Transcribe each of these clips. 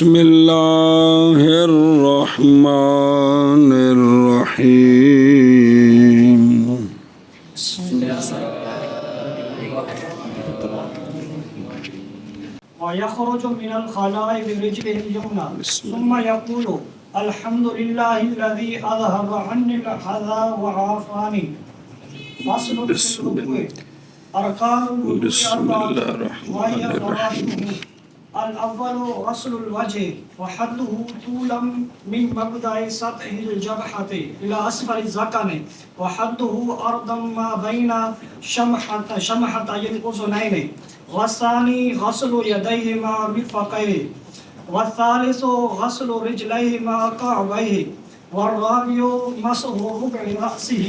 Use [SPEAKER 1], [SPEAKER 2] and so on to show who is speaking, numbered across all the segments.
[SPEAKER 1] بسم اللہ الرحمن الرحیم
[SPEAKER 2] ويخرج من الخلاء برجله اليمنى ثم يقول الحمد لله الذي أذهب عني الحزن وعافاني. فصل في الوضوء. أركان الوضوء أربعة وهي فوائده: الأول غسل الوجه وحده طولا من مبدأ سطح الجبهة إلى أسفل الذقن وحده أرضا ما بين شمحتي الأذنين، والثاني غسل يديه مع مرفقيه، والثالث غسل رجليه مع كعبيه، والرابع مسح ربع رأسه.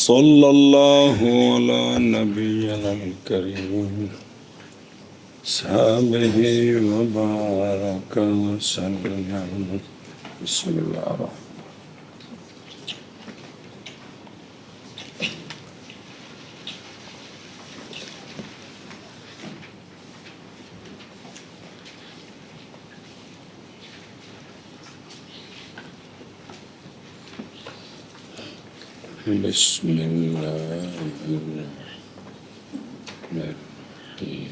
[SPEAKER 1] صلی اللہ علی نبینا الکریم صحابہ وبارک وسلم. بسم اللہ الرحمن بسم اللہ الرحمن الرحیم.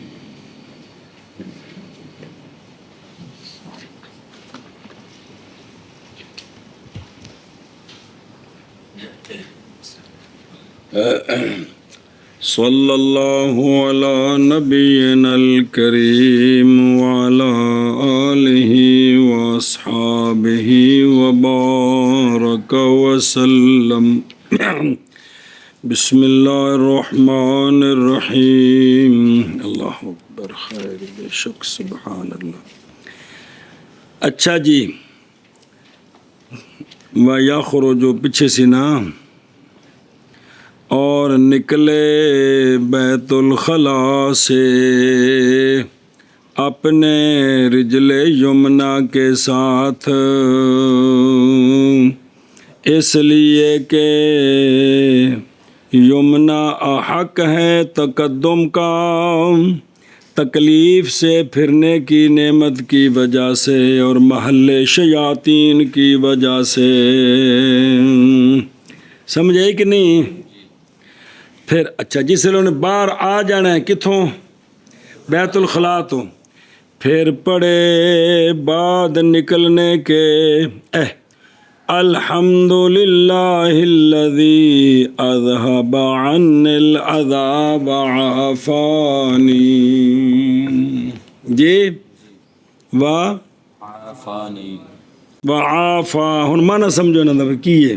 [SPEAKER 1] صلی اللہ علی نبینا الکریم وعلی آلہ واصحابہ وبارک وسلم. بسم اللہ الرحمن الرحیم. اللہ اکبر، خیر بے شک، سبحان اللہ. اچھا جی، وَيَخْرُجُ پیچھے سے نا، اور نکلے بیت الخلاء سے اپنے رجل یمنا کے ساتھ، اس لیے کہ یمنا احق ہے تقدم کا، تکلیف سے پھرنے کی نعمت کی وجہ سے اور محل شیاطین کی وجہ سے. سمجھے کہ نہیں؟ پھر اچھا، جس لوگوں نے باہر آ جانا ہے کتھوں؟ بیت الخلاء تو، پھر پڑے بعد نکلنے کے الحمدللہ الذی اذہب عنی العذاب وعافانی. جی وعافا، ہن مانا سمجھو نا کی ہے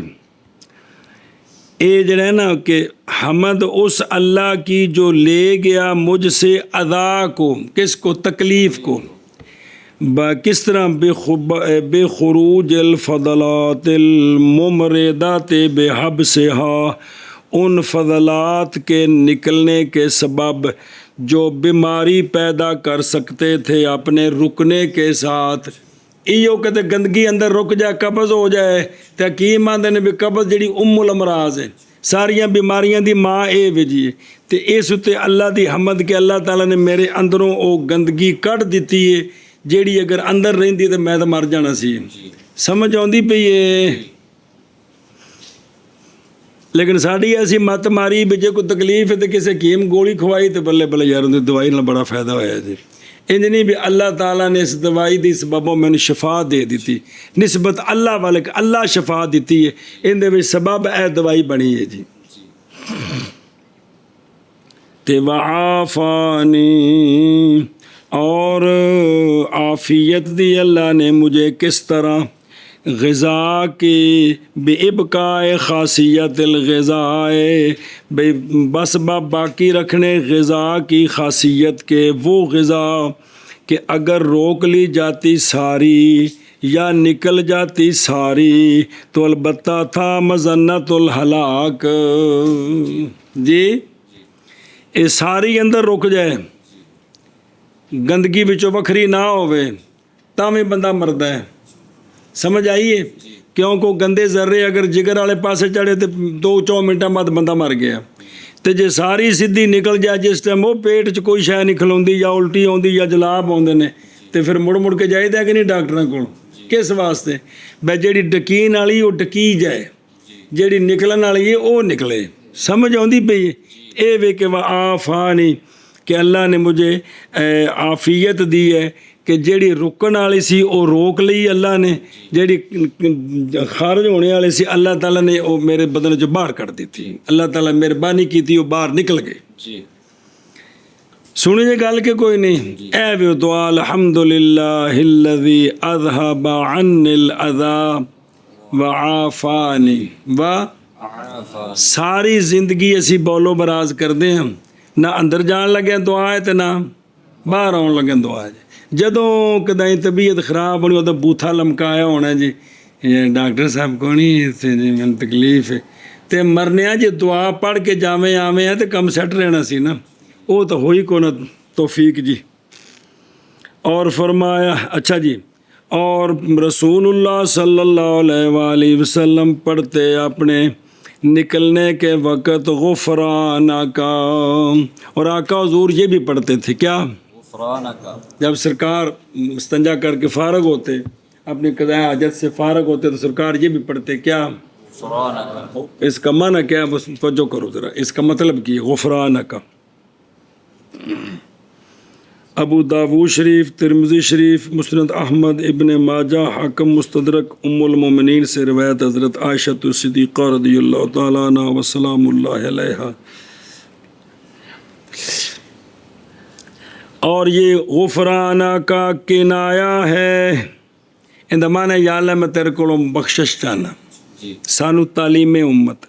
[SPEAKER 1] اے جڑا ہے نا کہ حمد اس اللہ کی جو لے گیا مجھ سے اذا کو، کس کو؟ تکلیف کو. کس طرح؟ بے خروج الفضلات الممردات بحبسها، ان فضلات کے نکلنے کے سبب جو بیماری پیدا کر سکتے تھے اپنے رکنے کے ساتھ. ایو کہتے گندگی اندر رک جائے، قبض ہو جائے، تو حکیم آندے نے بھی قبض جڑی ام الامراض ہے، ساریاں بیماریاں دی ماں اے وجی ہے. تے اس تے اللہ دی حمد کہ اللہ تعالیٰ نے میرے اندروں او گندگی کٹ دیتی ہے جیڑی اگر اندر رہندی تو میں تو مر جانا سی. سمجھ آندی پئی ہے؟ لیکن ساڑی ایسی مت ماری بھی جے کوئی تکلیف ہے تو کسی حکیم گولی کھوائی تو بلے بلے یار اندر دوائی نہ بڑا فائدہ ہویا جی. انج نہیں بھی اللہ تعالیٰ نے اس دوائی دی سببوں میں شفا دے دیتی، نسبت اللہ والے کہ اللہ شفا دیتی ہے، ان دے وچ سبب اے دوائی بنی ہے جی. تے وعافانی، اور عافیت دی اللہ نے مجھے کس طرح؟ غذا کی بِإِبْقَاءِ خاصیت الغذاء، بس باقی رکھنے غذا کی خاصیت کے، وہ غذا کہ اگر روک لی جاتی ساری یا نکل جاتی ساری تو البتہ تھا مظنت الہلاک. جی یہ ساری اندر رک جائے، گندگی بچوں وکھری نہ ہوئے تاں بندہ مرد ہے. سمجھ آئیے؟ کیوں کو گندے ذرے اگر جگر والے پاسے چڑھے تو 2-4 منٹاں بعد بندہ مر گیا. تو جے ساری سیدھی نکل جائے جس ٹائم وہ پیٹ چ کوئی شے نہیں کھلوندی یا الٹی آندی یا جلاب آندے نے ਤੇ ਫਿਰ ਮੁੜ ਕੇ ਜਾਈਦਾ ਕਿ ਨਹੀਂ ਡਾਕਟਰਾਂ ਕੋਲ? ਕਿਸ ਵਾਸਤੇ? ਬਈ ਜਿਹੜੀ ਡਕੀਨ ਵਾਲੀ ਉਹ ਡਕੀ ਜਾਏ, ਜਿਹੜੀ ਨਿਕਲਣ ਵਾਲੀ ਹੈ ਉਹ ਨਿਕਲੇ। ਸਮਝ ਆਉਂਦੀ ਪਈ ਹੈ? ਇਹ ਵੇ ਕਿ ਆਫਾਨੀ کہ اللہ نے مجھے عافیت دی ہے کہ جیڑی رکن والی سی وہ روک لی اللہ نے، جیڑی خارج ہونے والی سی اللہ تعالیٰ نے وہ میرے بدن چ باہر کر دیتی، اللہ تعالیٰ مہربانی کی تھی وہ باہر نکل گئے۔ سنی جی گل کہ کوئی نہیں؟ اے بھی دعا الحمدللہ الذی اذهب عنی الاذى وعافانی ساری زندگی اسی بولو براز کردے ہیں، نہ اندر جان لگے دعا ہے تو نہ باہر آن لگے دعا ہے۔ جدوں کدیں طبیعت خراب ہونی وہ بوتھا لمکایا ہونا جی ڈاکٹر صاحب کو نہیں جی مجھے تکلیف ہے تے مرنے جی دعا پڑھ کے جاویں آویں ہیں تو کم سیٹ رہنا سی نا، وہ تو ہوئی کو نہ توفیق جی۔ اور فرمایا اچھا جی، اور رسول اللہ صلی اللہ علیہ وآلہ وسلم پڑھتے اپنے نکلنے کے وقت غفرانک، اور آقا حضور یہ بھی پڑھتے تھے کیا؟ غفرانک۔ جب سرکار استنجا کر کے فارغ ہوتے، اپنی قضاء حاجت سے فارغ ہوتے تو سرکار یہ بھی پڑھتے کیا؟ غفرانک۔ اس کا معنی کیا؟ بس توجہ کرو ذرا، اس کا مطلب کی غفرانک۔ ابو داود شریف، ترمذی شریف، مسند احمد، ابن ماجہ، حاکم مستدرک، ام المومنین سے روایت حضرت عائشہ صدیقہ رضی اللہ تعالیٰ عنہ وسلام اللہ علیہا۔ اور یہ غفرانہ کا کنایا ہے، اندہ معنی یا اللہ میں تیرے کو بخشش چاہنا، سانو تعلیم امت۔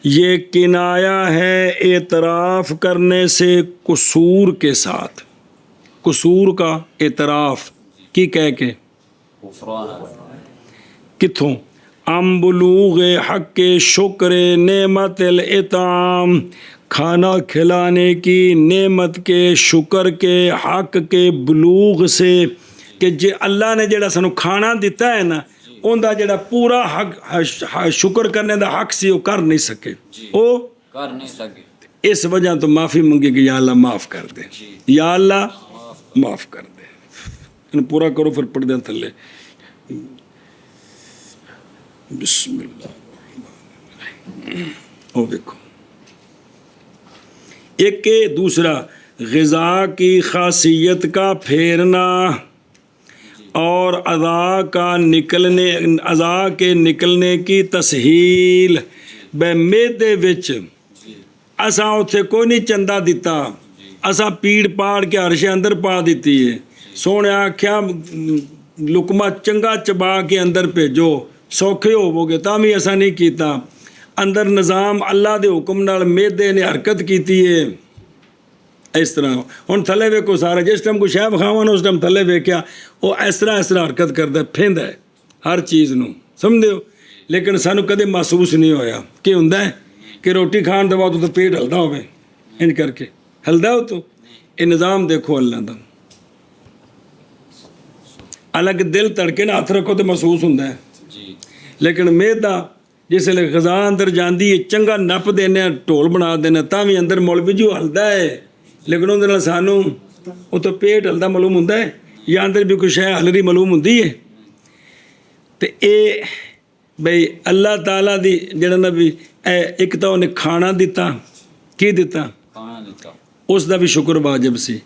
[SPEAKER 1] یہ کنایا ہے اعتراف کرنے سے قصور کے ساتھ، قصور کا اعتراف کی کہہ کے کتھوں؟ ام بلوغ حق شکر نعمت الاطعام، کھانا کھلانے کی نعمت کے شکر کے حق کے بلوغ سے، کہ جے اللہ نے جڑا سانو کھانا دیتا ہے نا ان دا جڑا پورا حق شکر کرنے دا حق سی وہ کر نہیں سکے، وہ کر نہیں سکے، اس وجہ تو معافی منگے کہ یا اللہ معاف کر دے، یا اللہ معاف کر دے۔ پورا کرو پھر پڑھ دیں تھلے۔ بسم اللہ او دیکھو ایک کے دوسرا غذا کی خاصیت کا پھیرنا اور اعضاء کے نکلنے کی تسہیل۔ بے میدے وچ اساں اتھے کوئی نہیں چندہ دیتا، اساں پیڑ پاڑ کے ہر شے اندر پا دیتی ہے، سونے آکھیا لقمہ چنگا چبا کے اندر بھیجو سوکھے ہوو گے، تاں بھی اساں نہیں کیتا۔ اندر نظام اللہ دے حکم نال میدے نے حرکت کیتی ہے اس طرح۔ ہن تھلے ویکھو سارا، جس ٹائم کوئی شے بکھاواں اس ٹائم تھلے ویکھیا وہ اس طرح حرکت کردا ہے، پھیندا ہے ہر چیز نو، سمجھدے ہو؟ لیکن سانو کدے محسوس نہیں ہویا کہ ہوندا ہے کہ روٹی کھان دے بعد تو پیٹ ہلدا ہوے انج کر کے ہلدا ہو۔ تو یہ نظام دیکھو اللہ دا، الگ دل تڑکے نہ ہاتھ رکھو تو محسوس ہوندا ہے، لیکن میدا جس لئے غذا اندر جاندی ہے چنگا نپ دینے ٹول بنا دینے تاں بھی اندر مولوی جو ہلدا ہے، لیکن اندر سانو وہ تو پیٹ ہلدا معلوم ہوندا ہے یا اندر بھی کچھ ہے ہلری معلوم ہوندی ہے۔ تو اے بھئی اللہ تعالیٰ دی جڑا نبی ایک تو انہیں کھانا دیتا، کی دیتا؟ اس دا بھی شکر واجب سی۔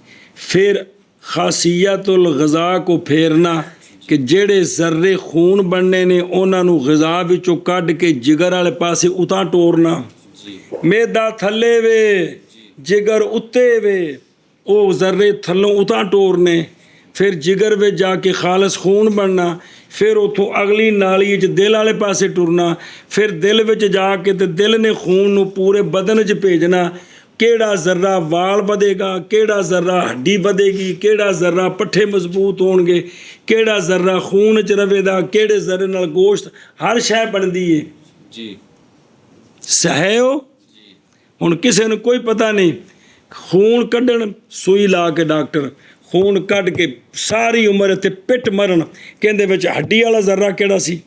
[SPEAKER 1] پھر خاصیت الغذا کو پھیرنا کہ جڑے ذرے خون بننے نے انہاں نو غذا وچوں کڈ کے جگر والے پاسے اتاں ٹورنا، میدا تھلے وے جگر اتے وے، او ذرے تھلوں اتاں ٹورنے، پھر جگر وچ جا کے خالص خون بننا، پھر اتھوں اگلی نالی وچ دل والے پاسے ٹرنا، پھر دل وچ جا کے تے دل نے خون نو پورے بدن وچ بھیجنا، کیڑا ذرہ وال بدے گا، کیڑا ذرہ ہڈی بدے گی، کیڑا ذرہ پٹھے مضبوط ہون گے، کیڑا ذرہ خون چ رہے گا، کیڑے ذرے نال گوشت، ہر شے بندی ہے جی۔ سہے ہو ہن کسے نو کوئی پتہ نہیں، خون کڈن سوئی لا کے ڈاکٹر خون کڈ کے ساری عمر تے پٹ مرن، کہندے وچ ہڈی والا ذرہ کیڑا سی،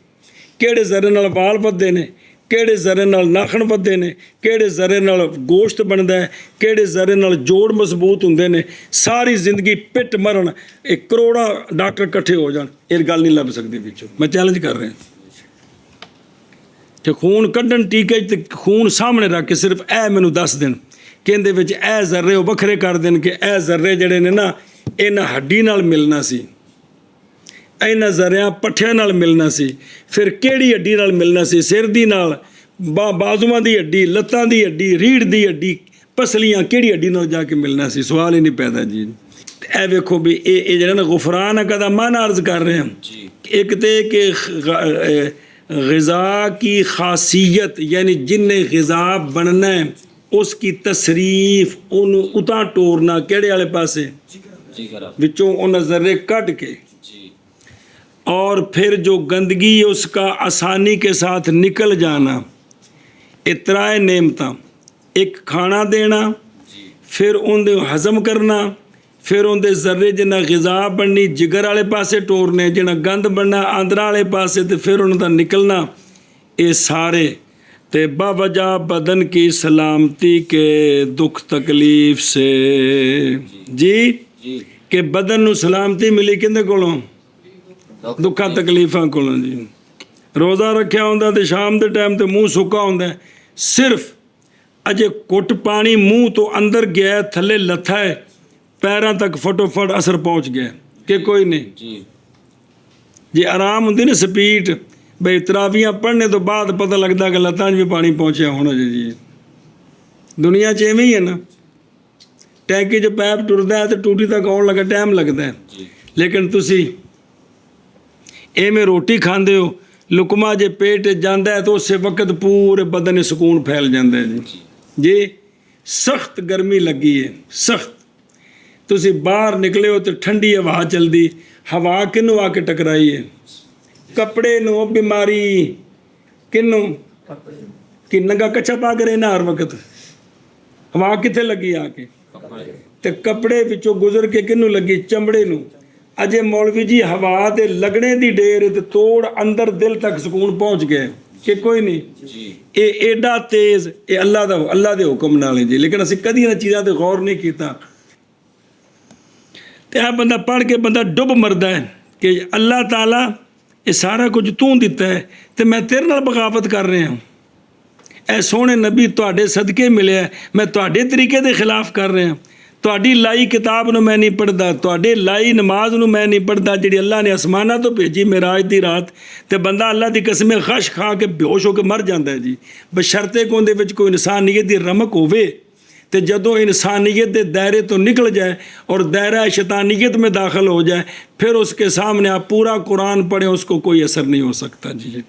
[SPEAKER 1] کیڑے ذرے نال وال بدے نے، ਕਿਹੜੇ ਜ਼ਰੇ ਨਾਲ ਨਾਖਣ ਵੱਧਦੇ ਨੇ, ਕਿਹੜੇ ਜ਼ਰੇ ਨਾਲ ਗੋਸ਼ਤ ਬਣਦਾ ਹੈ, ਕਿਹੜੇ ਜ਼ਰੇ ਨਾਲ ਜੋੜ ਮਜ਼ਬੂਤ ਹੁੰਦੇ ਨੇ। ਸਾਰੀ ਜ਼ਿੰਦਗੀ ਪਿੱਟ ਮਰਨ, ਇਹ ਕਰੋੜਾਂ ਡਾਕਟਰ ਇਕੱਠੇ ਹੋ ਜਾਣ, ਇਹ ਗੱਲ ਨਹੀਂ ਲੱਭ ਸਕਦੀ ਵਿੱਚੋਂ। ਮੈਂ ਚੈਲੰਜ ਕਰ ਰਿਹਾ ਕਿ ਖੂਨ ਕੱਢਣ ਟੀਕੇ 'ਚ ਤੇ ਖੂਨ ਸਾਹਮਣੇ ਰੱਖ ਕੇ ਸਿਰਫ ਇਹ ਮੈਨੂੰ ਦੱਸ ਦੇਣ ਕਿ ਇਹਦੇ ਵਿੱਚ ਇਹ ਜ਼ਰਰੇ ਉਹ ਵੱਖਰੇ ਕਰ ਦੇਣ ਕਿ ਇਹ ਜ਼ਰਰੇ ਜਿਹੜੇ ਨੇ ਨਾ ਇਹਨਾਂ ਹੱਡੀ ਨਾਲ ਮਿਲਣਾ ਸੀ, ਇਹਨਾਂ ਜ਼ਰਿਆਂ ਪੱਠਿਆਂ ਨਾਲ ਮਿਲਣਾ ਸੀ। ਫਿਰ ਕਿਹੜੀ ਹੱਡੀ ਨਾਲ ਮਿਲਣਾ ਸੀ? ਸਿਰ ਦੀ ਨਾਲ, ਬਾਜ਼ੂਆਂ ਦੀ ਹੱਡੀ, ਲੱਤਾਂ ਦੀ ਹੱਡੀ, ਰੀੜ੍ਹ ਦੀ ਹੱਡੀ, ਪਸਲੀਆਂ, ਕਿਹੜੀ ਹੱਡੀ ਨਾਲ ਜਾ ਕੇ ਮਿਲਣਾ ਸੀ? ਸਵਾਲ ਹੀ ਨਹੀਂ ਪੈਦਾ ਜੀ। ਇਹ ਵੇਖੋ ਵੀ ਇਹ ਜਿਹੜਾ ਨਾ ਗੁਫਰਾਨ ਦਾ ਮਾਨਾ ਅਰਜ਼ ਕਰ ਰਹੇ ਹਾਂ। ایک تے کہ غذا کی خاصیت یعنی جن نے غذا بننا ہے اس کی تصریف انہوں اتاں ٹورنا کیڑے والے پاسے وچوں انہاں ذرے کٹ کے، اور پھر جو گندگی اس کا آسانی کے ساتھ نکل جانا، اترائے نعمتاں، ایک کھانا دینا، پھر ان دے ہضم کرنا، پھر ان دے ذرے جنہ غذا بننی جگر والے پاسے ٹورنے، جنہ گند بننا آندرا والے پاسے، تے پھر ان دا نکلنا، یہ سارے تے باوجہ بدن کی سلامتی کے دکھ تکلیف سے جی کہ بدن نو سلامتی ملی کندے کولوں؟ دکھا تکلیفاں کولوں جی۔ روزہ رکھیا ہوندا تے شام دے ٹائم تے منہ سکا ہوندا ہے، صرف اجے کٹ پانی منہ تو اندر گیا ہے، تھلے لتھا ہے، پیراں تک فٹو فٹ اثر پہنچ گیا کہ کوئی نہیں جی۔ آرام ہوندی نا سپیڈ، بھئی تراویاں پڑھنے تو بعد پتہ لگتا کہ لتاں بھی پانی پہنچیا ہونا جی۔ دنیا چ ایویں ہی ہے نا، ٹینکی جو پیپ ٹردا ہے تو ٹوٹی تک آن لگا ٹائم لگتا ہے، لیکن تسی ایویں روٹی کھاندے ہو، لقمہ جے پیٹ جاندا ہے تو اس وقت پورے بدن سکون پھیل جاندا ہے جی۔ سخت گرمی لگی ہے، سخت، تسی باہر نکلے ہو تو ٹھنڈی ہوا چلدی، ہوا کنوں آ کے ٹکرائی ہے؟ کپڑے نو، بیماری کنوں کہ ننگا کچھا پا کے رہنا ہر وقت، ہوا کتنے لگی آ کے؟ تے کپڑے وچوں گزر کے کنوں لگی؟ چمڑے نو۔ اجے مولوی جی ہوا دے لگنے دی ڈیر تے توڑ اندر دل تک سکون پہنچ گئے کہ کوئی نہیں؟ اے ایڈا تیز، اے اللہ دے حکم نال ہے جی، لیکن اسی کدی انہاں چیزاں تے غور نہیں کیتا۔ تے بندہ پڑھ کے بندہ ڈب مردا ہے کہ اللہ تعالیٰ یہ سارا کچھ تو دیتا ہے تے میں تیرے نال بغاوت کر رہا ہوں، اے سونے نبی تواڈے صدقے ملے ہے، میں تواڈے طریقے دے خلاف کر رہا ہوں، تواڈی لائی کتاب نو میں نہیں پڑھدا، تواڈے لائی نماز نو میں نہیں پڑھدا جڑی اللہ نے آسماناں تو بھیجی معراج دی رات، تے بندہ اللہ دی قسم غش کھا کے بے ہوش ہو کے مر جاندا ہے جی، بشرطے کہ اون دے وچ کوئی انسانیت دی رمق ہووے، تے جدوں انسانیت دے دائرے تو نکل جائے اور دائرہ شیطانیت میں داخل ہو جائے، پھر اس کے سامنے آپ پورا قرآن پڑھیں اس کو کوئی اثر نہیں ہو سکتا جی۔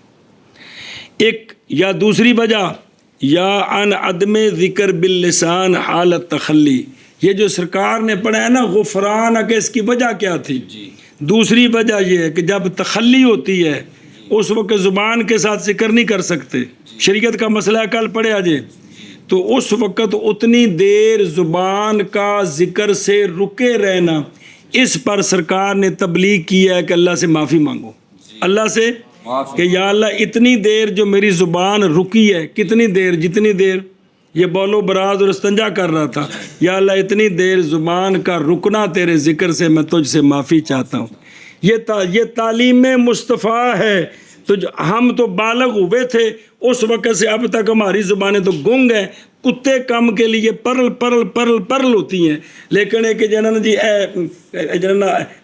[SPEAKER 1] ایک یا دوسری وجہ یا ان عدم ذکر باللسان حالت تخلی، یہ جو سرکار نے پڑھا ہے نا غفران، کہ اس کی وجہ کیا تھی؟ دوسری وجہ یہ ہے کہ جب تخلی ہوتی ہے اس وقت زبان کے ساتھ ذکر نہیں کر سکتے، شریعت کا مسئلہ کل پڑھے آجے، تو اس وقت اتنی دیر زبان کا ذکر سے رکے رہنا، اس پر سرکار نے تبلیغ کیا ہے کہ اللہ سے معافی مانگو، اللہ سے کہ یا اللہ اتنی دیر جو میری زبان رکی ہے، کتنی دیر؟ جتنی دیر یہ بول و براز اور استنجا کر رہا تھا، یا اللہ اتنی دیر زبان کا رکنا تیرے ذکر سے میں تجھ سے معافی چاہتا ہوں۔ یہ تعلیم مصطفیٰ ہے۔ تو ہم تو بالغ ہوئے تھے اس وقت سے اب تک ہماری زبانیں تو گنگ ہیں، کتے کم کے لیے پرل پرل پرل پرل ہوتی ہیں، لیکن ایک جنہاں جی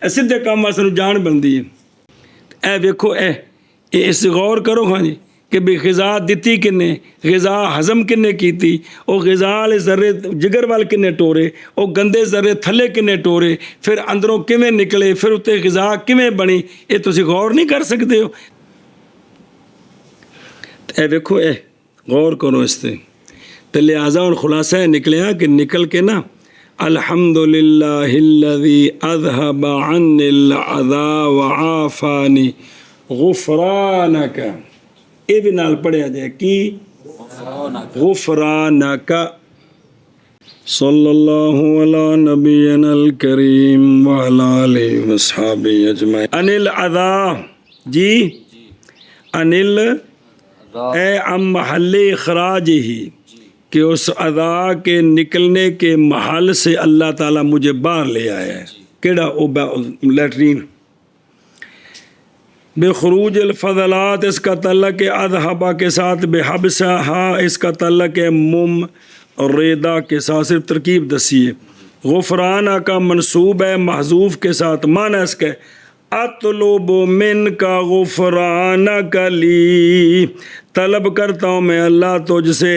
[SPEAKER 1] سدھے کام واسطے جان بندی ہے۔ اے ویکھو اے اس غور کرو ہاں جی کہ بھی غذا دیتی کنے، غذا ہضم کنے کیتی، او غذا والے ذرے جگر وال کنے ٹورے، او گندے ذرے تھلے کنے ٹورے، پھر اندروں کیویں نکلے، پھر اتنے غذا کیویں بنی، یہ تسی غور نہیں کر سکتے ہو؟ اے ویکھو اے غور کرو اس تے، تو لہٰذا اور خلاصہ نکلے کہ نکل کے نا الحمدللہ الذی اذہب عنی العذا وعافانی غفرانک، یہ بھی نال پڑھیا جائے کی غفرانک۔ صلی اللہ علی نبینا الکریم وعلی آلہ وصحابہ اجمعین۔ انل عذا جی، انل اے ام محل اخراج ہی کہ اس ادا کے نکلنے کے محل سے اللہ تعالیٰ مجھے باہر لے آیا ہے. کیڑا لیٹرین. بے خروج الفضلات اس کا تعلق ہے اذہبا کے ساتھ، بے حبسہا اس کا تعلق ہے مم اور ریدا کے ساتھ. صرف ترکیب دسی ہے. غفرانہ کا منصوب ہے محذوف کے ساتھ. معنی اس کا اطلب من کا غفرانہ کا لی، طلب کرتا ہوں میں اللہ تجھ سے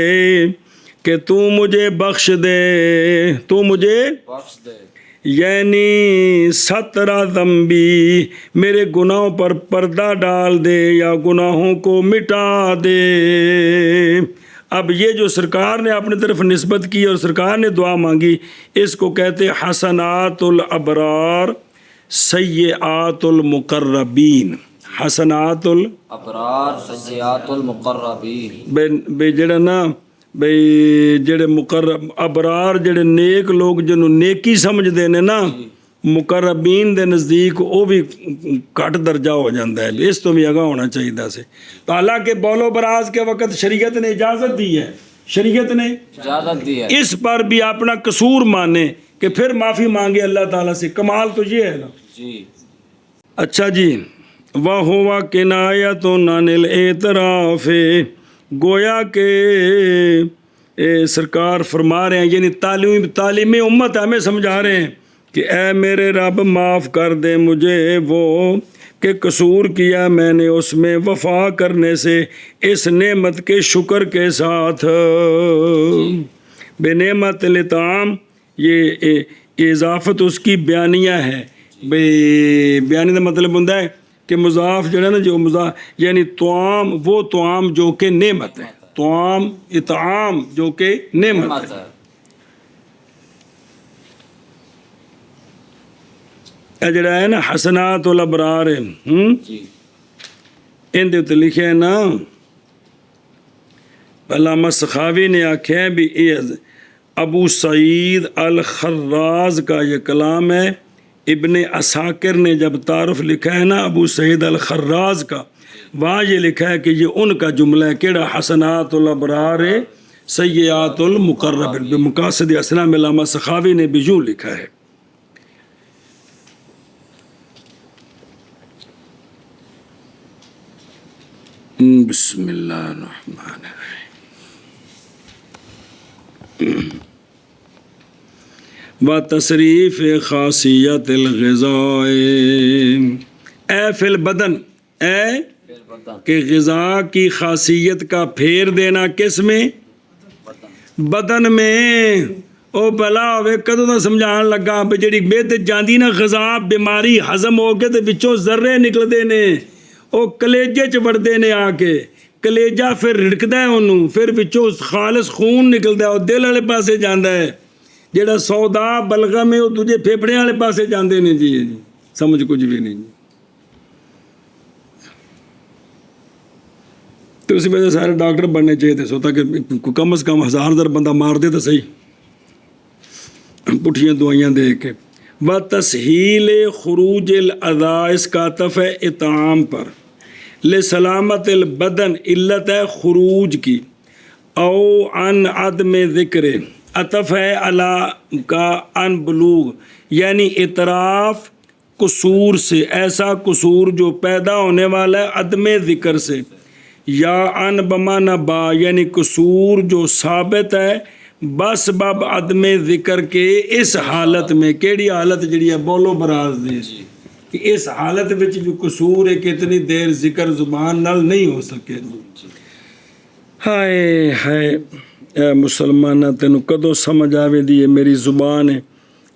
[SPEAKER 1] کہ تو مجھے بخش دے، تو مجھے
[SPEAKER 3] بخش دے.
[SPEAKER 1] یعنی سترہ ذنبی، میرے گناہوں پر پردہ ڈال دے یا گناہوں کو مٹا دے. اب یہ جو سرکار نے اپنی طرف نسبت کی اور سرکار نے دعا مانگی، اس کو کہتے حسنات الابرار سیئات المقربین. حسنات
[SPEAKER 3] ابرار سیئات المقربین.
[SPEAKER 1] بے جڑا نا بھئی جڑے مقرب ابرار جڑے نیک لوگ جنہوں نیکی سمجھتے ہیں نا، مقربین دے نزدیک وہ بھی گھٹ درجہ ہو جاتا ہے. اس تو بھی آگاہ ہونا چاہیے سے. تو حالانکہ بول و براز کے وقت شریعت نے اجازت دی ہے، شریعت نے
[SPEAKER 3] اجازت دی ہے.
[SPEAKER 1] اس پر بھی اپنا قصور مانے کہ پھر معافی مانگے اللہ تعالیٰ سے. کمال تو یہ ہے نا.
[SPEAKER 3] جی
[SPEAKER 1] اچھا جی. وَهُوَ كِنَایَةٌ عَنِ الْاعْتِرَافِ، گویا کہ سرکار فرما رہے ہیں، یعنی تعلیم امت ہمیں سمجھا رہے ہیں کہ اے میرے رب معاف کر دے مجھے وہ کہ قصور کیا میں نے اس میں وفا کرنے سے اس نعمت کے شکر کے ساتھ. بے نعمت لطعام یہ اضافت اس کی بیانیہ ہے. بیانی کا مطلب ہوتا ہے کہ مضاف جو ہے نا، جو مضاف یعنی طعام، وہ طعام جو کہ نعمت ہے. طعام اطعام جو کہ نعمت ہے. جڑا ہے نا حسنات الابرار
[SPEAKER 3] جی
[SPEAKER 1] ان دے تے لکھے ہے نا، علامہ سخاوی نے آکھیا بھی ابو سعید الخراز کا یہ کلام ہے. ابن عساکر نے جب تعارف لکھا ہے نا ابو سعید الخراز کا، وہاں یہ لکھا ہے کہ یہ ان کا جملہ ہے. کیڑا حسنات الابرار سیئات المقرب. بمقاصد اسنا میں علامہ سخاوی نے بھی یوں لکھا ہے. بسم اللہ الرحمن الرحیم. وتصریف خاصیت الغذاء اے فی البدن، اے کہ غذا کی خاصیت کا پھیر دینا کس میں؟ بدن میں. او بلا ہوئے کدوں دا سمجھان لگا بھی جڑی بید جاندی نا غذا بیماری ہضم ہو کے تے وچوں ذرے نکلدے نے، او کلیجے چ وڑدے نے، آ کے کلیجہ پھر رڑکدا ہے انہوں، پھر وچوں خالص خون نکلدا ہے، او دل والے پاسے جاندا ہے. جڑا سودا بلغم ہے وہ تجھے پھیپڑے والے پاسے جاندے نے. جی سمجھ کچھ بھی نہیں. تو اسی وجہ سارے ڈاکٹر بننے چاہیے تھے، سوتا کہ کم از کم 1000 بندہ مار دے تو صحیح، پٹھیاں دوائیاں دے کے. وتسہیل خروج الاذى اس کا عطف ہے اطعام پر. لسلامت البدن علت ہے خروج کی. او عن عدم ذکر عطف ہے علی کا ان بلوغ یعنی اعتراف قصور سے، ایسا قصور جو پیدا ہونے والا ہے عدم ذکر سے. یا ان بمعنی با یعنی قصور جو ثابت ہے بس باب عدم ذکر کے اس حالت میں. کیڑی حالت جڑی ہے بولو براز دے کہ اس حالت وچ جو قصور ہے کتنی دیر ذکر زبان نال نہیں ہو سکے. ہائے ہائے اے مسلمانہ تینوں کدوں سمجھ آوے دی ہے میری زبان ہے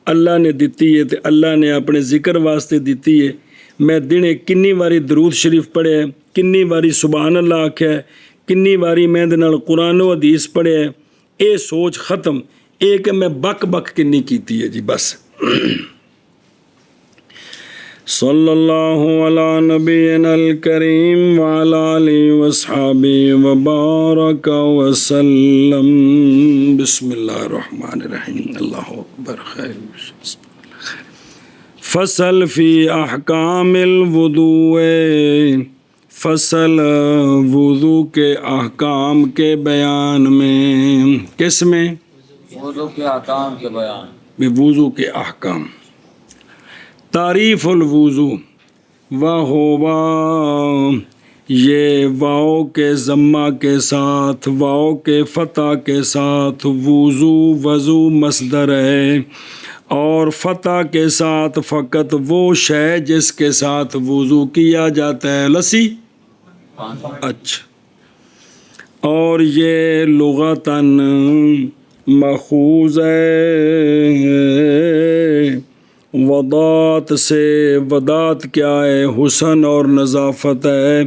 [SPEAKER 1] اللہ نے دیتی ہے تے اللہ نے اپنے ذکر واسطے دیتی ہے. میں دنے کنی واری درود شریف پڑھے ہے، کنی واری سبحان اللہ آکھیا ہے، کنی واری میں دے نال قرآن و حدیث پڑھے ہے. اے سوچ ختم. اے کہ میں بک بک کنی کیتی ہے. جی بس. صلی اللہ علی نبینا الکریم وعلی آلہ وصحابہ وبارک وسلم. بسم اللہ الرحمن الرحیم. اللہ اکبر. خیر. فصل فی احکام الوضوء فصل وضو کے احکام کے بیان میں، کس میں؟
[SPEAKER 3] وضو کے احکام کے بیان.
[SPEAKER 1] بے وضو کے احکام. تعریف الوضو وہو، یہ واؤ کے ضمہ کے ساتھ، واؤ کے فتح کے ساتھ وضو، وضو مصدر ہے، اور فتح کے ساتھ فقط وہ شے جس کے ساتھ وضو کیا جاتا ہے. لسی. اچھا. اور یہ لغتاً ماخوذ ہے وضاعت سے. وضاعت کیا ہے؟ حسن اور نظافت ہے.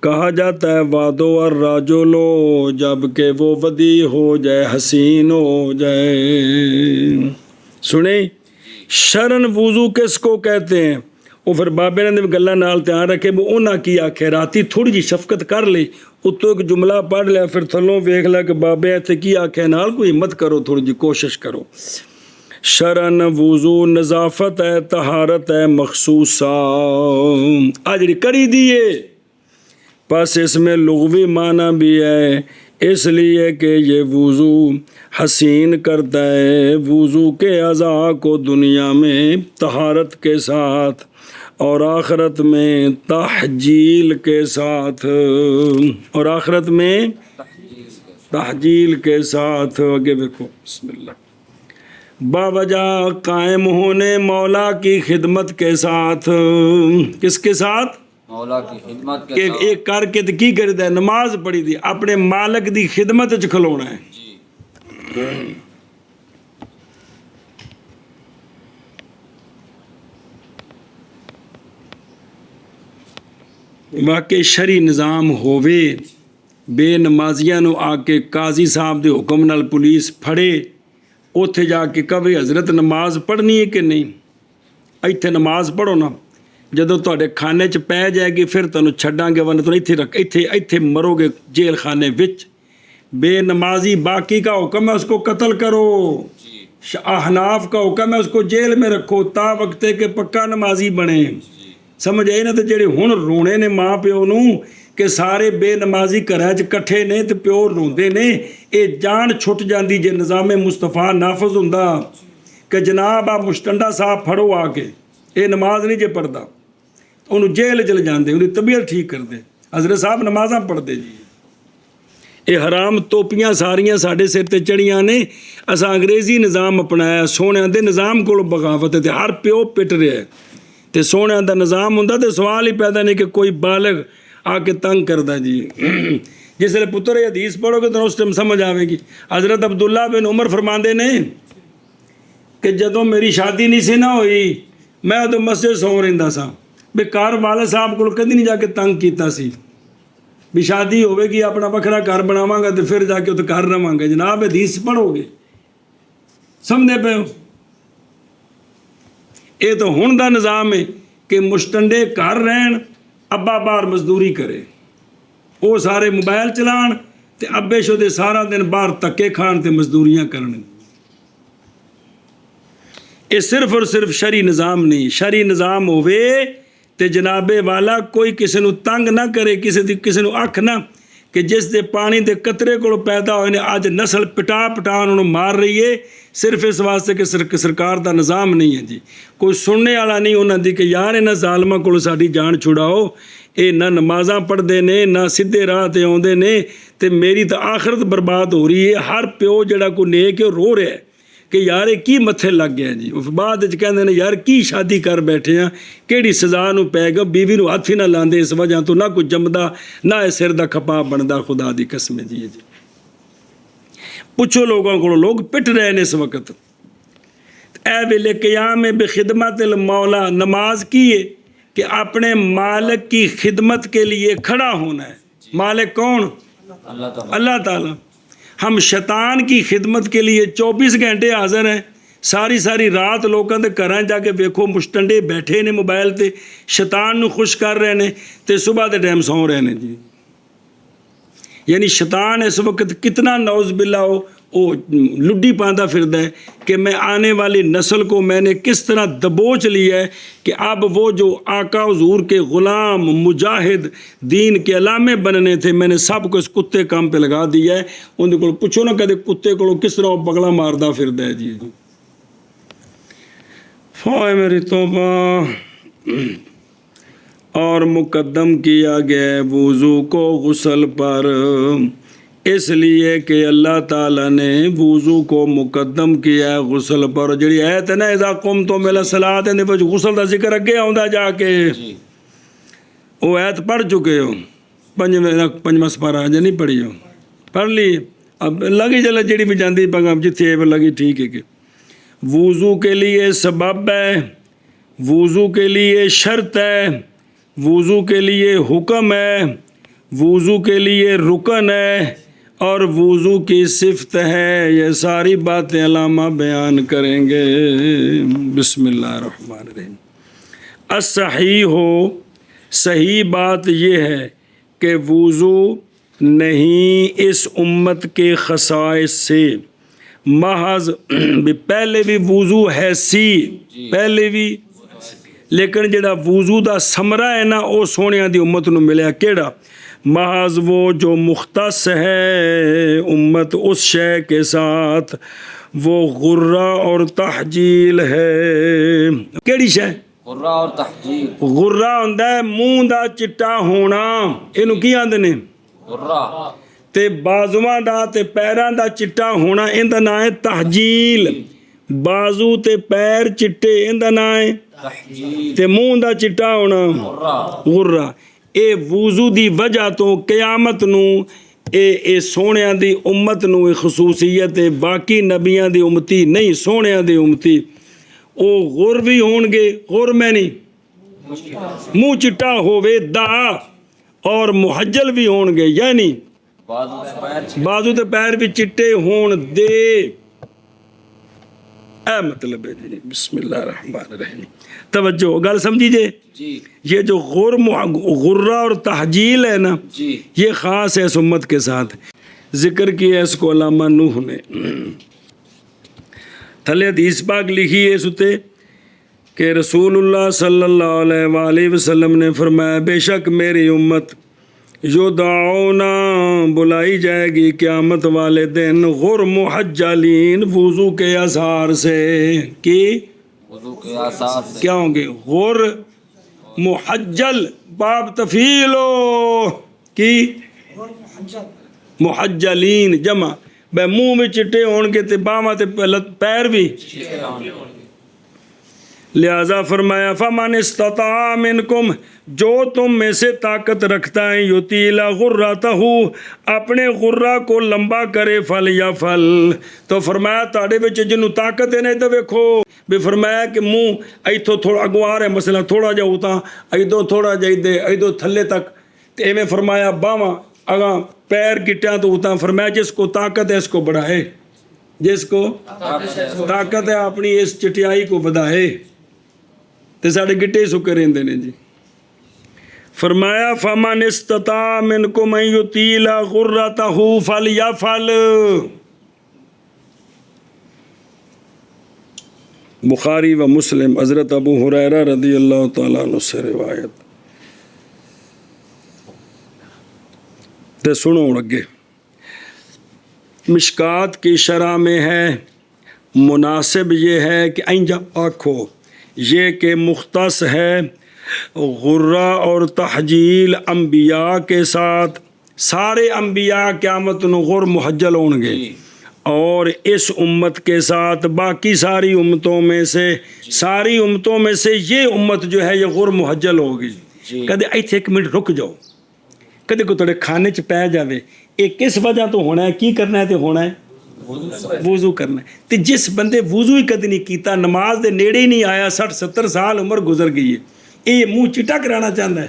[SPEAKER 1] کہا جاتا ہے وادو اور راجولو، جب کہ وہ ودی ہو جائے، حسین ہو جائے. سنیں، شرن وضو کس کو کہتے ہیں؟ وہ پھر بابے نے گلا نال دھیان رکھے وہ انہاں کی آخے راتی تھوڑی جی شفقت کر لے، اتو ایک جملہ پڑھ لیا، پھر تھلوں ویکھ لیا کہ بابے ایتھے کی آخے نال کوئی ہمت کرو، تھوڑی جی کوشش کرو. شرن وضو نظافت ہے، طہارت ہے مخصوصہ. آج کری دیے پس اس میں لغوی معنی بھی ہے، اس لیے کہ یہ وضو حسین کرتا ہے وضو کے اعضاء کو دنیا میں طہارت کے ساتھ اور آخرت میں تحجیل کے ساتھ، اور آخرت میں تحجیل کے ساتھ. آگے دیکھو، بسم اللہ. باوجہ قائم ہونے مولا کی خدمت کے ساتھ. کس کے ساتھ؟
[SPEAKER 3] مولا کی خدمت کے
[SPEAKER 1] کہ
[SPEAKER 3] ساتھ.
[SPEAKER 1] ایک کر کے کی کرتا ہے؟ نماز پڑھی دی، اپنے مالک دی خدمت وچ کھلونا ہے.
[SPEAKER 3] جی.
[SPEAKER 1] واقعی شرعی نظام ہووے، بے نمازیاں نو آ کے قاضی صاحب دے حکم نال پولیس پھڑے، اوتھے جا کے کہے حضرت نماز پڑھنی ہے کہ نہیں؟ ایتھے نماز پڑھو نا، جدو تواڈے کھانے چ پی جائے گی پھر تانوں چھڈاں گے، ورنہ تم ایتھے مرو گے جیل خانے وچ. بے نمازی باقی کا حکم ہے اس کو قتل کرو، احناف کا حکم ہے اس کو جیل میں رکھو تا وقت کہ پکا نمازی بنے. سمجھ آئی نا؟ تو جڑے ہن رونے نے ماں پیو نو کہ سارے بے نمازی گھراں چ کٹھے نے تے پیو روندے نے، اے جان چھٹ جاندی جے نظام مصطفیٰ نافذ ہوندا کہ جناب آ مشٹنڈا صاحب پھڑو آ کے اے نماز نہیں جے پڑھدا، انہوں جیل چلے جاندے، انہوں طبیعت ٹھیک کر دے. حضرت صاحب نمازاں پڑھتے جی. اے حرام توپیاں ساریاں ساڈے سر تے چڑھیاں نے. اساں انگریزی نظام اپنایا، سونیاں دے نظام کول بغاوت ہے تے ہر پیو پٹ رہا ہے تے سونیاں دا نظام ہوندا تے سوال ہی پیدا نہیں کہ کوئی بالغ آ کے تنگ کردا جی. جس لئے پتر حدیث پڑھو گے تو اس ٹائم سمجھ آوے گی. حضرت عبداللہ بن عمر فرماندے نے کہ جدوں میری شادی نہیں سی نہ ہوئی میں تو مسجد سو رہندا سا، بے گھر والد صاحب کول کدی نہیں جا کے تنگ کیتا سی. بھی شادی ہوئے گی اپنا وکھرا گھر بناواں گا تو پھر جا کے اتنے گھر رہواں گے. جناب حدیث پڑھو گے سمجھے پے ہو؟ یہ تو ہن دا نظام ہے کہ مشٹنڈے گھر رہن، ابا باہر مزدوری کرے، وہ سارے موبائل چلان تے ابے شدے سارا دن باہر تکے کھان تے مزدوریاں کرن. یہ صرف اور صرف شرعی نظام نہیں. شرعی نظام ہوئے تے جناب والا کوئی کسی نو تنگ نہ کرے، کسی نو اکھ نہ کہ جس دے پانی دے قطرے کو پیدا ہوئے نے اج نسل پٹا انہوں مار رہی ہے، صرف اس واسطے کہ سرکار دا نظام نہیں ہے جی. کوئی سننے والا نہیں انہاں دی کہ یار انہاں ظالماں کولوں ساڈی جان چھڑاؤ. اے نہ نمازاں پڑھدے نے نہ سیدھے راہ تے آوندے نے تے میری تا آخرت برباد ہو رہی ہے. ہر پیو جڑا کو نیک ہے رو رہا ہے کہ یار یہ کی متھے لگ گیا جی. بعد کہندے نے یار کی شادی کر بیٹھے ہیں، کیڑی سزا نو پے گا، بیوی نو ہاتھ ہی نہ لاندے اس وجہ تو نہ کوئی جمدا نہ سر دا کھپا بندا. خدا دی قسم جی. پوچھو لوگوں کو، لوگ پٹ رہے ہیں اس وقت. اے ویلے قیام بخدمت المولا، نماز کی ہے کہ اپنے مالک کی خدمت کے لیے کھڑا ہونا ہے. مالک کون؟ اللہ تعالیٰ. ہم شیطان کی خدمت کے لیے 24 گھنٹے حاضر ہیں. ساری رات لوگوں کے گھراں جا کے ویکھو مشٹنڈے بیٹھے نے موبائل تے، شیطان نو خوش کر رہے ہیں تے صبح دے ٹائم سو رہے ہیں جی. یعنی شیطان اس وقت کتنا نعوذ باللہ وہ لڈی پاندا پھردا ہے کہ میں آنے والی نسل کو میں نے کس طرح دبوچ لیا ہے کہ اب وہ جو آقا حضور کے غلام مجاہد دین کے علامے بننے تھے میں نے سب کو اس کتے کام پہ لگا دیا ہے. ان کو پوچھو نا کدے کتے کو کس طرح وہ بغلا ماردا پھردا ہے. جی فائے میری توبہ. اور مقدم کیا گیا وضو کو غسل پر اس لیے کہ اللہ تعالیٰ نے وضو کو مقدم کیا ہے غسل پر. جڑی ایت ہے نا اذا قمتم الی الصلاۃ دے وچ غسل دا ذکر اگے آوندا جا کے وہ ایت پڑھ چکے ہو. پنجواں سپارہ اجے نہیں پڑھی ہو, پڑھ لی. اب لگی چلے جڑی بھی جاندی پنگام جتھے لگی ٹھیک ہے. کہ وضو کے لیے سبب ہے, وضو کے لیے شرط ہے, وضو کے لیے حکم ہے, وضو کے لیے رکن ہے اور وضو کی صفت ہے. یہ ساری باتیں علامہ بیان کریں گے. بسم اللہ الرحمن الرحیم. الصحیح ہو, صحیح بات یہ ہے کہ وضو نہیں اس امت کے خصائص سے, محض پہلے بھی وضو ہے سی پہلے بھی, لیکن جڑا وضو دا ثمرہ ہے نا وہ سونیاں دی امت نو ملیا. کیڑا؟ محض وہ جو مختص ہے امت اس شے کے ساتھ, وہ غرہ اور تحجیل ہے. کیڑی شے؟
[SPEAKER 3] غرہ اور تحجیل.
[SPEAKER 1] غرہ ہوندا ہے منہ دا چٹا ہونا, اینو کی آندے نے؟
[SPEAKER 3] غرہ.
[SPEAKER 1] تے بازواں دا تے پیراں دا چٹا ہونا ایندا نام ہے تحجیل. بازو تے پیر چٹے ایندا نام ہے
[SPEAKER 3] تحجیل.
[SPEAKER 1] تے منہ دا چٹا ہونا غرہ. اے وضو دی وجہ تو قیامت نو اے سونیاں دی امت نو اے خصوصیت ہے. باقی نبیاں دی امتی نہیں, سونیاں دی امتی او غر بھی ہون گے, غر میں نہیں منہ چٹا ہووے دا, اور محجل بھی ہون گے, یعنی بازو تے پیر بھی چٹے ہون دے. اے مطلب ہے جی. بسم اللہ الرحمن الرحیم. توجہ گل سمجھی جے. یہ جو غرہ اور تحجیل ہے نا یہ خاص ہے اس امت کے ساتھ. ذکر کیا ہے اس کو علامہ نوح نے. تھلے حدیث پاک لکھی ہے اس اتے کہ رسول اللہ صلی اللہ علیہ وآلہ وسلم نے فرمایا بے شک میری امت یدعونا بلائی جائے گی قیامت والے دن غر محجلین وضو کے اثار سے. کی
[SPEAKER 3] وضو کے آثار سے
[SPEAKER 1] کیا ہوں گے؟ غر محجل باب تفیلو کی محجلین جمع بے منہ میں چٹے ہون کے تے باواں تے پیر بھی. لہذا فرمایا فمن استطاع منکم, جو تم میں سے طاقت رکھتا ہے یطیل غرتہ, اپنے غرہ کو لمبا کرے, فل یا فل. تو فرمایا تاڑے وچ جنوں طاقت ہے نہیں تو ویکھو بھی فرمایا کہ منہ ایتھوں تھوڑا اگوار ہے مثلا تھوڑا جا ہوتا ایدوں تھوڑا جا دے ایدوں تھلے تک تے ایویں فرمایا باواں اگاں پیر گٹیاں تو ہوتا. فرمایا جس کو طاقت ہے اس کو بڑھائے, جس کو طاقت ہے اپنی اس چٹیائی کو بدھائے. تے ساڑے گٹے سکے رہندے نے جی. فرمایا فمن استطاع منکم ان یطیل غرتہ فلیفعل. بخاری و مسلم حضرت ابو ہریرہ رضی اللہ تعالیٰ عنہ سے روایت. تے سنو اگے مشکات کی شرح میں ہے مناسب یہ ہے کہ اینجا آکھو یہ کہ مختص ہے غرہ اور تحجیل انبیاء کے ساتھ. سارے انبیاء قیامت نو غر محجل ہوں گے, اور اس امت کے ساتھ باقی ساری امتوں میں سے یہ امت جو ہے یہ غر محجل ہوگی. کدے ایتھے ایک منٹ رک جاؤ, کدے کو تھوڑے کھانے چ پہ جاوے یہ کس وجہ تو ہونا ہے, کی کرنا ہے تے ہونا ہے وضو کرنا ہے. تے جس بندے وضو ہی کدی نہیں کیتا, نماز دے نیڑے ہی نہیں آیا, 60-70 سال عمر گزر گئی ہے, یہ منہ چٹا کرانا چاہتا ہے,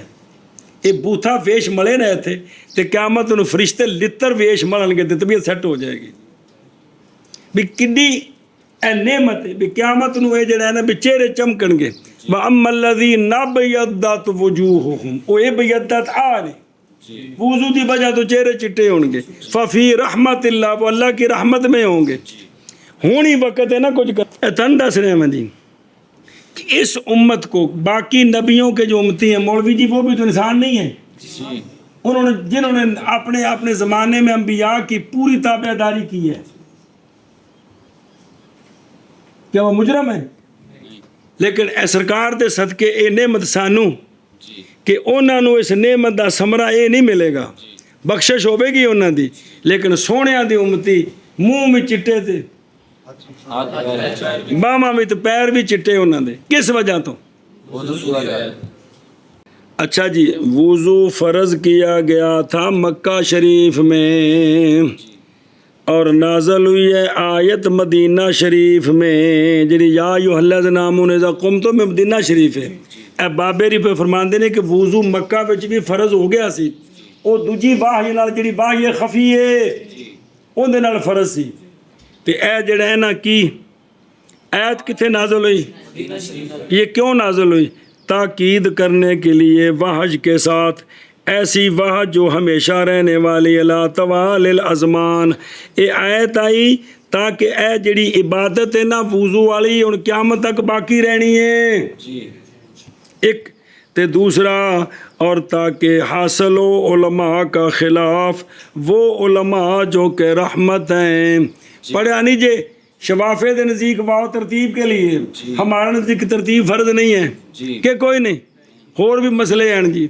[SPEAKER 1] یہ بوتھا ویش ملے نہ تھے تے قیامت نو فرشتے لتر ویش ملن گے تے طبیعت سیٹ ہو جائے گی. بھی کڈی اے نعمت ہے بھی قیامت نو اے جڑا ہے نا بھی چہرے چمکن گے. وَأَمَّا الَّذِينَ ابْيَضَّتْ وُجُوهُهُمْ, او اے بیضت آ نے وضو دی وجہ تو چہرے چٹے ہوں گے. ففی رحمت اللہ، وہ اللہ کی رحمت میں ہوں گے. ہوں ہی وقت ہے نا کچھ کر تن دس رہے ہیں جی کہ اس امت کو باقی نبیوں کے جو امتی ہیں، مولوی جی وہ بھی تو انسان نہیں ہیں. انہوں نے جنہوں نے اپنے زمانے میں انبیاء کی پوری تابعداری کی ہے، کیا وہ مجرم ہے؟ لیکن اے سرکار دے صدقے اے نعمت سانو کہ انہاں نو اس نعمت دا ثمرہ اے نہیں ملے گا، بخشش ہوے گی انہاں دی، لیکن سونیاں دی امتی منہ میں چٹے تھے، باہماں میں تو پیر بھی چٹے انہاں دے. کس وجہ تو؟ اچھا جی، وضو فرض کیا گیا تھا مکہ شریف میں اور نازل ہوئی ہے آیت مدینہ شریف میں جی یا ایھا الذین آمنوا اذا قمتم میں مدینہ شریف ہے. اے بابیری پہ فرماندے نے کہ وضو مکہ وچ بھی فرض ہو گیا سی، او دوجی واہی نال جڑی واہی خفی ہے اون دے نال فرض سی. تے اے جڑا ہے نا کی آیت کتھے نازل ہوئی؟ یہ کیوں نازل ہوئی؟ تاکید کرنے کے لیے وحج کے ساتھ، ایسی وحج جو ہمیشہ رہنے والی لا طوال الازمان. اے آیت آئی تاکہ اے جڑی عبادت ہے نا وضو والی ان قیامت تک باقی رہنی ہے. ایک تے دوسرا اور تاکہ حاصل ہو علماء کا خلاف، وہ علماء جو کہ رحمت ہیں. پڑھا نہیں جے شفافے دے نزدیک واو ترتیب کے لیے، ہمارا نزدیک ترتیب فرض نہیں ہے کہ کوئی نہیں، اور بھی مسئلے ہیں جی.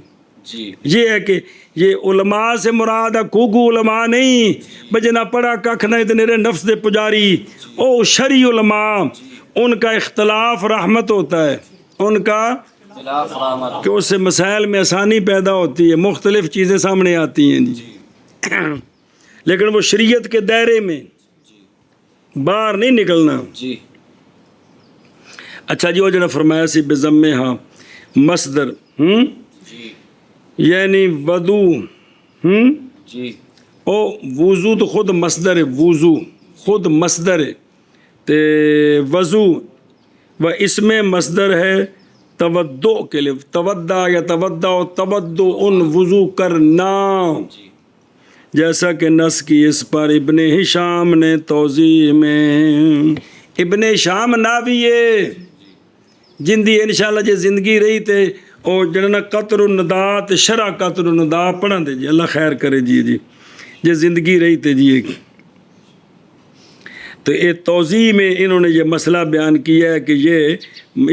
[SPEAKER 1] یہ ہے کہ یہ علماء سے مراد کوگو علماء نہیں بجنا پڑھا ککھ نہیں تیرے نفس دے پجاری، او شرعی علماء ان کا اختلاف رحمت ہوتا ہے، ان کا کہ اس سے مسائل میں آسانی پیدا ہوتی ہے، مختلف چیزیں سامنے آتی ہیں جی. لیکن وہ شریعت کے دائرے میں باہر نہیں نکلنا. اچھا جی، وہ جڑا فرمایا سی بضم ہاں مصدر یعنی وضو او وضو تو خود مصدر ہے، وضو خود مصدر ہے، تے وضو و اس میں مصدر ہے تودع کے لیے، تودع یا تودع ان وضو کرنا، جیسا کہ نص کی اس پر ابن ہشام نے توضیح میں. ابن ہشام ناویے جن دی انشاءاللہ جے زندگی رہی تے اور جنہاں قطر الندات شرع قطر الندات پڑھا دے جی، اللہ خیر کرے جی جے زندگی رہی تے جی. تو یہ توضیح میں انہوں نے یہ مسئلہ بیان کیا ہے کہ یہ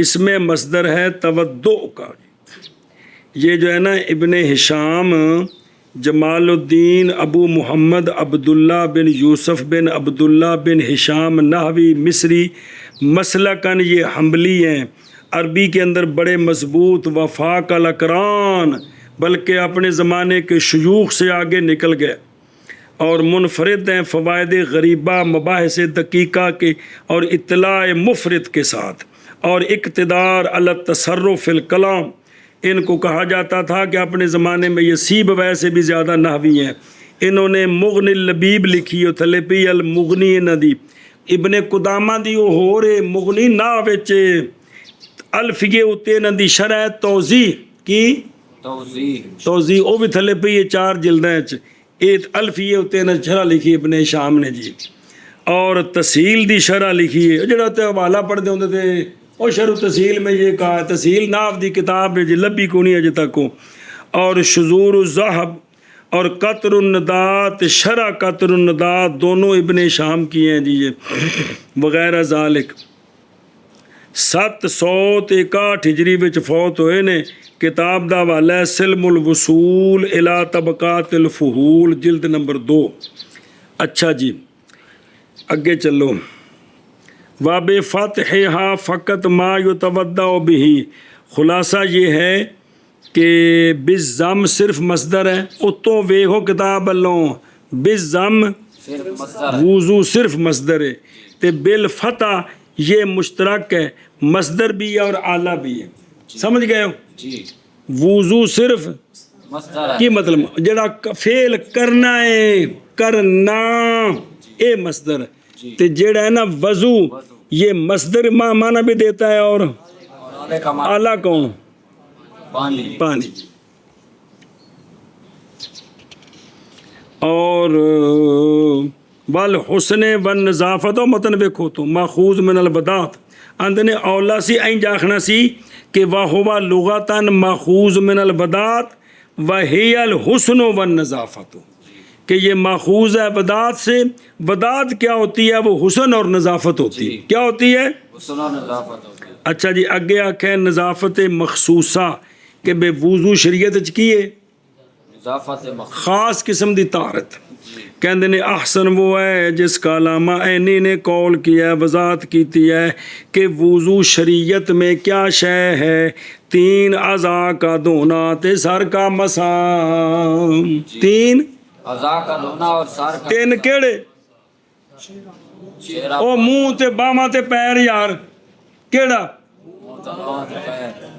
[SPEAKER 1] اس میں مصدر ہے تودع کا. یہ جو ہے نا ابن ہشام جمال الدین ابو محمد عبداللہ بن یوسف بن عبداللہ بن ہشام نحوی مصری مسلکن، یہ حنبلی ہیں، عربی کے اندر بڑے مضبوط وفاق الاقران، بلکہ اپنے زمانے کے شیوخ سے آگے نکل گئے اور منفرد ہیں فوائد غریبہ مباحث دقیقہ کے اور اطلاع مفرد کے ساتھ، اور اقتدار علی التصرف فی الکلام. ان کو کہا جاتا تھا کہ اپنے زمانے میں یہ سیبویہ سے بھی زیادہ نحوی ہیں. انہوں نے مغنی اللبیب لکھی ہو تھلے پی المغنی ندی. ابن قدامہ دی وہ ہو رہے مغنی نا وچ الفیے اتے ندی شرح توضیح کی توضیح وہ بھی تھلے پی یہ 4 جلدیں ایت الفیے اتے نہ شرح لکھی ابن ہشام نے جی، اور تسہیل دی شرح لکھی ہے. جڑا تے حوالہ پڑھ دے ہوندے تھے اور شرح تسہیل میں یہ کہا ہے، تسہیل ناف دی کتاب ہے جی، لبی کو نہیں اجے تک کو. اور شذور الذہب اور قطر الندات شرح قطر الندات دونوں ابن ہشام کی ہیں جی یہ وغیرہ ذالک. 761 ہجری وچ فوت ہوئے نے. کتاب دا حوالہ ہے سلم الوصول الی طبقات الفحول جلد نمبر 2. اچھا جی اگے چلو. وَبِفَتْحِهَا فقط ما يتودع به، خلاصہ یہ ہے کہ بالضم صرف مصدر ہے، اتوں ویکھو کتاب اللہ بالضم وضو صرف مصدر ہے، تے بالفتح یہ مشترک ہے، مصدر بھی ہے اور آلہ بھی ہے. سمجھ گئے ہو؟ وضو صرف کی مطلب جڑا فعل کرنا ہے، کرنا اے مصدر ہے، تے جڑا ہے نا وضو یہ مصدر معنی بھی دیتا ہے اور آلہ کون؟ پانی. اور ول حسن ون نظافت و متن ویکھو تو ماخوذ من البدات اندر نے اولا سی اینج آخنا سی کہ وہ لغتاً ماخوذ من البدات وہی الحسن ون نظافت، کہ یہ ماخوذ ہے بدات سے۔ بدات کیا ہوتی ہے؟ وہ حسن اور نظافت ہوتی ہے۔ کیا ہوتی ہے؟
[SPEAKER 3] حسن و نظافت ہوتی ہے۔
[SPEAKER 1] اچھا جی، اگے آکھے نظافت مخصوصہ کہ بے وضو شریعت وچ کی ہے
[SPEAKER 3] نظافت مخصوص
[SPEAKER 1] خاص قسم دی طہارت۔ کہندے نے احسن وہ ہے جس کا علامہ عینی نے قول کیا ہے، وضاحت کیتی ہے کہ وضو شریعت میں کیا شے ہے؟ 3 اعضاء کا دھونا تے سر کا مسا۔ 3
[SPEAKER 3] اعضاء کا دھونا اور سر کا
[SPEAKER 1] 3 کیڑے؟
[SPEAKER 3] چہرہ
[SPEAKER 1] او منہ تے باواں تے پیر یار، کیڑا؟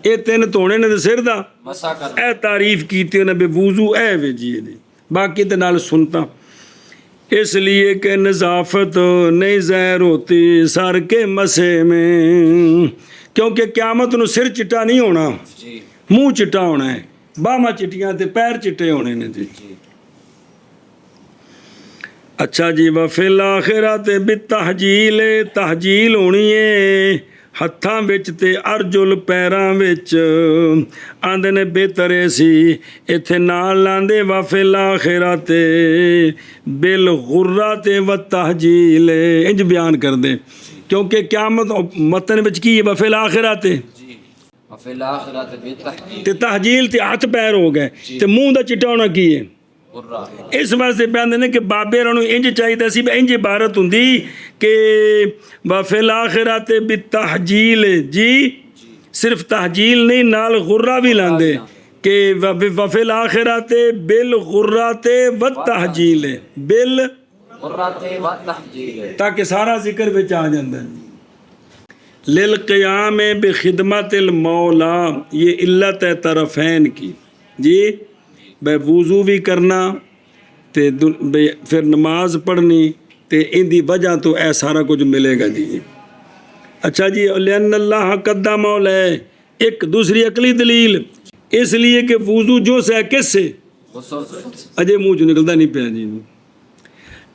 [SPEAKER 1] یہ 3 دھونے نے تے سر دا
[SPEAKER 3] مسا کر
[SPEAKER 1] اے تعریف کیتی انہیں بے وضو اے ویجیے دی، باقی تے نال سنتا اس لیے کہ نظافت نہیں ظاہر ہوتی سر کے مسے میں، کیونکہ قیامت نو سر چٹا نہیں ہونا،
[SPEAKER 3] جی
[SPEAKER 1] منہ چٹا ہونا ہے، باہماں چٹیاں تے پیر چٹے ہونے نے جی۔ اچھا جی، وفی الآخرت بالتحجیل، تحجیل ہونی ہے ہتھاں وچ تے ارجل پیراں وچ۔ آندے نے بہترے سی ایتھے نال لاندے وفی الآخرت بالغرۃ والتحجیل، انج بیان کر دے کیونکہ قیامت متن وچ کی ہے وفی الآخرت
[SPEAKER 3] جی وفی الآخرت بالتحجیل
[SPEAKER 1] تے تحجیل تے ہاتھ پیر ہو گئے تے منہ دا چٹا ہونا کی ہے؟
[SPEAKER 3] قرہ
[SPEAKER 1] اس واسطے بیان نے کہ بابے رنو انج چاہیے سی انج عبارت ہوندی کہ وفی الآخرت بالتحجیل، جی صرف تحجیل نہیں نال غرہ بھی لاندے کہ وفی الآخرت بالغرۃ والتحجیل، بال
[SPEAKER 3] قرۃ والتحجیل،
[SPEAKER 1] تاکہ سارا ذکر وچ آ جاندا ہے۔ للقیام بخدمت المولا، یہ علت ہے طرفین کی جی، بے وضو بھی کرنا تے پھر نماز پڑھنی تے ان دی وجہ تو اے سارا کچھ ملے گا جی۔ اچھا جی، لأن اللہ قدم ہے ایک دوسری عقلی دلیل، اس لیے کہ وضو جو سے ہے کس سے؟
[SPEAKER 3] غسل سے۔
[SPEAKER 1] اجے منہ چ نکلتا نہیں پیا جی۔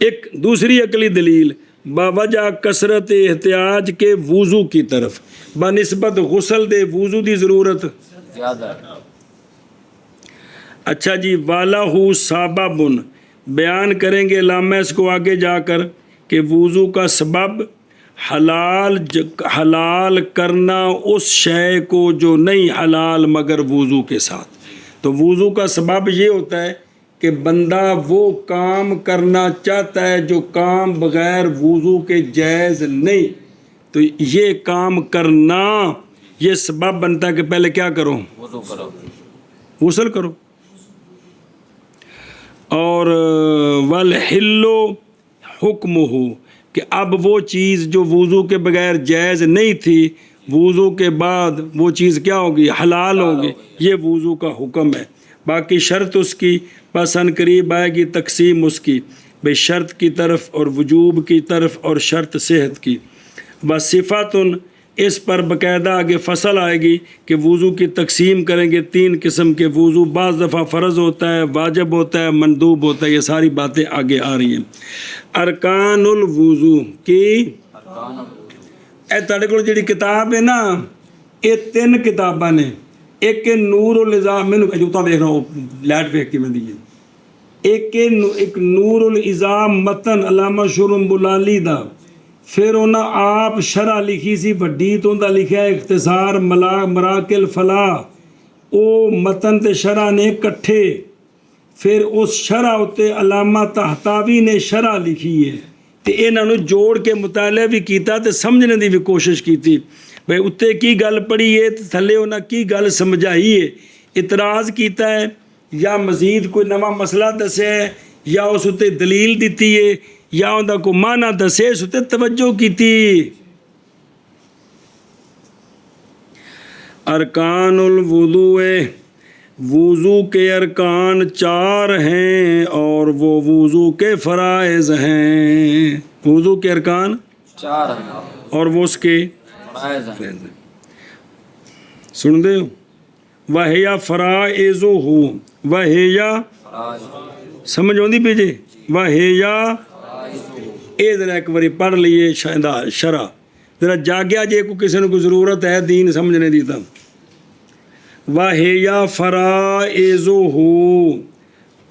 [SPEAKER 1] ایک دوسری عقلی دلیل باوجہ کثرت احتیاج کے وضو کی طرف، بنسبت غسل دے وضو دی ضرورت
[SPEAKER 3] زیادہ ہے۔
[SPEAKER 1] اچھا جی، وَلَهُ سَبَبٌ، بیان کریں گے علامہ اس کو آگے جا کر کہ وضو کا سبب حلال کرنا اس شے کو جو نہیں حلال مگر وضو کے ساتھ۔ تو وضو کا سبب یہ ہوتا ہے کہ بندہ وہ کام کرنا چاہتا ہے جو کام بغیر وضو کے جائز نہیں، تو یہ کام کرنا یہ سبب بنتا ہے کہ پہلے کیا کرو؟
[SPEAKER 3] وضو کرو۔
[SPEAKER 1] غسل کرو۔ اور والحل حکمہ، کہ اب وہ چیز جو وضو کے بغیر جائز نہیں تھی وضو کے بعد وہ چیز کیا ہوگی؟ حلال ہوگی، یہ وضو کا حکم ہے۔ باقی شرط اس کی پس ان قریب آئے گی تقسیم اس کی، بے شرط کی طرف اور وجوب کی طرف اور شرط صحت کی۔ وصفات، اس پر باقاعدہ آگے فصل آئے گی کہ وضو کی تقسیم کریں گے 3 قسم کے وضو، بعض دفعہ فرض ہوتا ہے، واجب ہوتا ہے، مندوب ہوتا ہے، یہ ساری باتیں آگے آ رہی ہیں۔ ارکان الوضو کی اے تاڑے کو جڑی کتاب ہے نا، یہ 3 کتاباں نے، ایک نور الازام، میں جوتا دیکھ رہا ہوں لائٹ پہ کی میں دیئے، ایک نور الازام متن علامہ شرم بلالی دا، پھر انہاں آپ شرح لکھی سی وڈی تو دا لکھا ہے اختصار مراکل فلاح، او متن تے شرح نے کٹھے، پھر اس شرح ہوتے علامہ طحطاوی نے شرح لکھی ہے، تے انہاں نو جوڑ کے مطالعہ بھی کیتا تے سمجھنے دی بھی کوشش کیتی، بھئی اتے کی گل پڑھی ہے تھلے انہاں کی گل سمجھائی ہے، اعتراض کیتا ہے یا مزید کوئی نواں مسئلہ دسے ہے یا اس اتے دلیل دیتی ہے یا اندہ کو معنی دسے اس اتے توجہ کیتی۔ ارکان الوضو، وضو کے ارکان 4 ہیں اور وہ وضو کے فرائض ہیں۔ وضو کے ارکان
[SPEAKER 3] 4 ہیں
[SPEAKER 1] اور وہ اس کے
[SPEAKER 3] فرائض ہیں۔
[SPEAKER 1] سن دے ہو وَهِيَ فَرَائِضُهُ وَهِيَ
[SPEAKER 3] فرائض
[SPEAKER 1] ਸਮਝ ਆਉਂਦੀ ਪਈ ਜੀ ਵਾਹਿਆ ਇਹ ਜ਼ਰਾ ਇੱਕ ਵਾਰੀ ਪੜ੍ਹ ਲਈਏ ਸ਼ਾਇਦ ਸ਼ਰਾ ਜ਼ਰਾ ਜਾਗਿਆ ਜੇ ਕੋਈ ਕਿਸੇ ਨੂੰ ਕੋਈ ਜ਼ਰੂਰਤ ਹੈ ਦੀਨ ਸਮਝਣੇ ਦੀ ਤਾਂ ਵਾਹਿਆ ਫਰਾਇਜ਼ੁਹੂ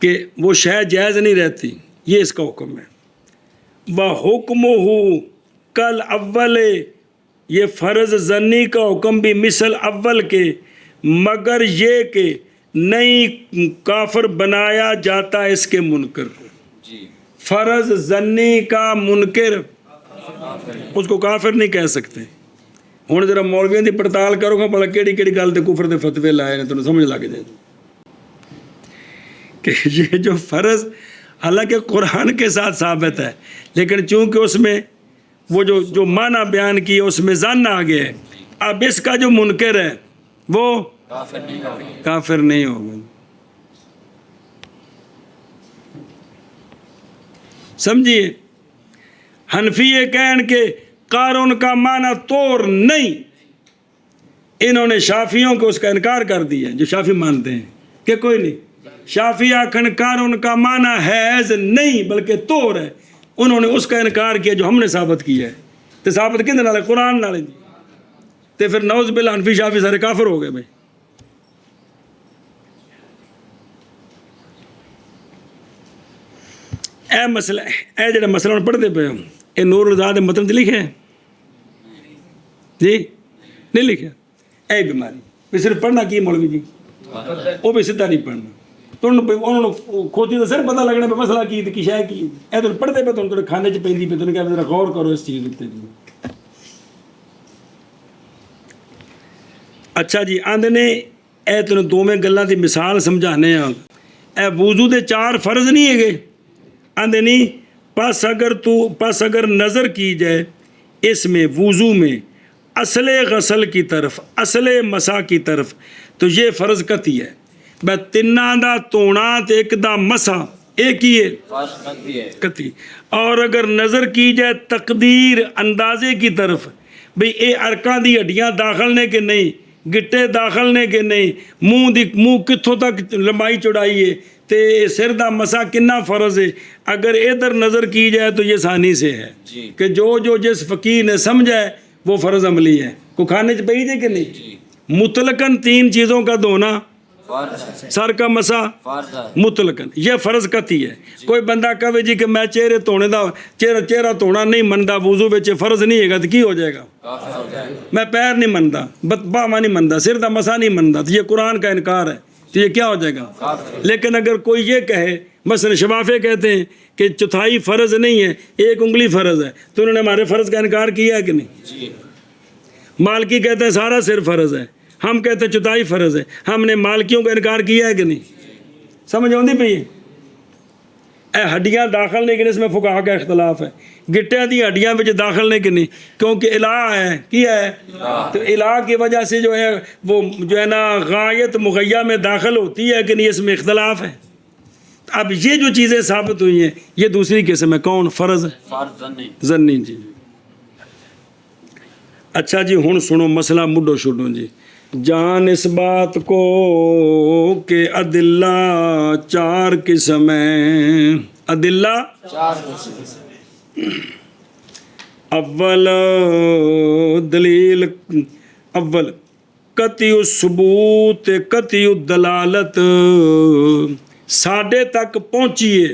[SPEAKER 1] کہ وہ شے جائز نہیں رہتی، یہ اس کا حکم ہے۔ وَحُکْمُهُ کل اول، یہ فرض ظنی کا حکم بھی مثل اول کے، مگر یہ کہ نہیں کافر بنایا جاتا اس کے منکر کو۔
[SPEAKER 3] جی
[SPEAKER 1] فرض ظنی کا منکر اس کو کافر نہیں کہہ سکتے۔ ہوں ذرا مولویوں کی پڑتال کرو گا بڑا کہڑی کہڑی گل تے کفر دے فتوے لائے نے، تمہیں سمجھ لگ جائے کہ یہ جو فرض حالانکہ قرآن کے ساتھ ثابت ہے، لیکن چونکہ اس میں وہ جو معنی بیان کی اس میں ظن آ گیا ہے، اب اس کا جو منکر ہے وہ
[SPEAKER 3] کافر نہیں ہوگی۔
[SPEAKER 1] کافر نہیں ہوگا۔ سمجھیے، حنفی یہ کہن کہ قارون کا معنی طور نہیں، انہوں نے شافیوں کو اس کا انکار کر دیا، جو شافی مانتے ہیں کہ کوئی نہیں، شافی آکھن قارون کا معنی حیض نہیں بلکہ طور ہے، انہوں نے اس کا انکار کیا جو ہم نے ثابت کیا ہے۔ تو ثابت کن نال ہے؟ قرآن نال جی۔ تو پھر نعوذ باللہ حنفی شافی سارے کافر ہو گئے بھائی۔ اے مسئلہ، اے جڑا مسئلہ ہم پڑھتے پہ ہوں، اے نور الزاد متن لکھے ہے جی؟ نہیں لکھا؟ اے بیماری بھی صرف پڑھنا کی مولوی جی، وہ بھی سیدھا نہیں پڑھنا، تو انہوں نے کھوتی تو صرف پتہ لگنا پہ مسئلہ کی کی شے کی، اے تو پڑھتے پہ تو تھوڑے کھانے چ پیندی پہ، تو کہا ذرا غور کرو اس چیز اتنے جی۔ اچھا جی، آندے نے اے تو دوویں گلاں دی مثال سمجھانے ہیں، اے وضو دے 4 فرض نہیں ہے گے، آندے نہیں، پس اگر نظر کی جائے اس میں وضو میں اصل غسل کی طرف، اصل مسا کی طرف، تو یہ فرض قطعی ہے۔ بس تناں دا تونا تے ایک دا مسا ایک ہی ہے،
[SPEAKER 3] فرض قطعی ہے۔
[SPEAKER 1] قطعی۔ اور اگر نظر کی جائے تقدیر اندازے کی طرف، بھئی اے ارکاں دی ہڈیاں داخل نے کہ نہیں، گٹے داخل نے کہ نہیں، منہ کتھوں تک لمبائی چوڑائی ہے، تے سر دا مسا کنا فرض ہے، اگر ادھر نظر کی جائے تو یہ ثانی سے ہے
[SPEAKER 3] جی
[SPEAKER 1] کہ جو جس فقیر نے سمجھا ہے وہ فرض عملی ہے۔ کو کھانے چ پئی جے کہ نہیں؟
[SPEAKER 3] جی
[SPEAKER 1] مطلقاً 3 چیزوں کا دھونا،
[SPEAKER 3] فرض ہے،
[SPEAKER 1] سر کا مسا
[SPEAKER 3] فرض ہے۔
[SPEAKER 1] مطلقاً، یہ فرض قطعی ہے۔ کوئی بندہ کہے جی کہ میں چہرے دھونے دا چہرہ دھونا نہیں مندا، وضو وچ فرض نہیں ہے گا تو کی ہو جائے گا؟
[SPEAKER 3] کافر ہو جائے گا۔
[SPEAKER 1] میں پیر نہیں مندا، باواں نہیں مندا، سر دا مسا نہیں مندا، تو یہ قرآن کا انکار ہے، تو یہ کیا ہو جائے گا؟
[SPEAKER 3] کافر۔
[SPEAKER 1] لیکن اگر کوئی یہ کہے، مثلا شفافے کہتے ہیں کہ چوتھائی فرض نہیں ہے، 1 انگلی فرض ہے، تو انہوں نے ہمارے فرض کا انکار کیا ہے کہ نہیں؟
[SPEAKER 3] جی
[SPEAKER 1] مالکی کہتے ہیں سارا سر فرض ہے، ہم کہتے ہیں چوتھائی فرض ہے، ہم نے مالکیوں کا انکار کیا ہے کہ نہیں؟ سمجھ آتی پئی؟ اے ہڈیاں داخل نہیں کہ اس میں فقہا کا اختلاف ہے، گٹیاں دی ہڈیاں وچ داخل نہیں کہ نہیں، کیونکہ الہ ہے، کیا ہے؟ تو الہ کی وجہ سے جو ہے وہ جو ہے نا غایت مغیہ میں داخل ہوتی ہے کہ نہیں، اس میں اختلاف ہے۔ اب یہ جو چیزیں ثابت ہوئی ہیں یہ دوسری قسم ہے، کون؟ فرض
[SPEAKER 3] فرض نہیں۔
[SPEAKER 1] ظنی جی۔ اچھا جی، ہن سنو مسئلہ مڈو شڈو جی، جان اس بات کو کہ ادلہ 4 قسم ہیں، ادلہ
[SPEAKER 3] 4 قسم۔
[SPEAKER 1] اول دلیل، اول قطعی الثبوت قطعی الدلالت، ساڈے تک پہنچیے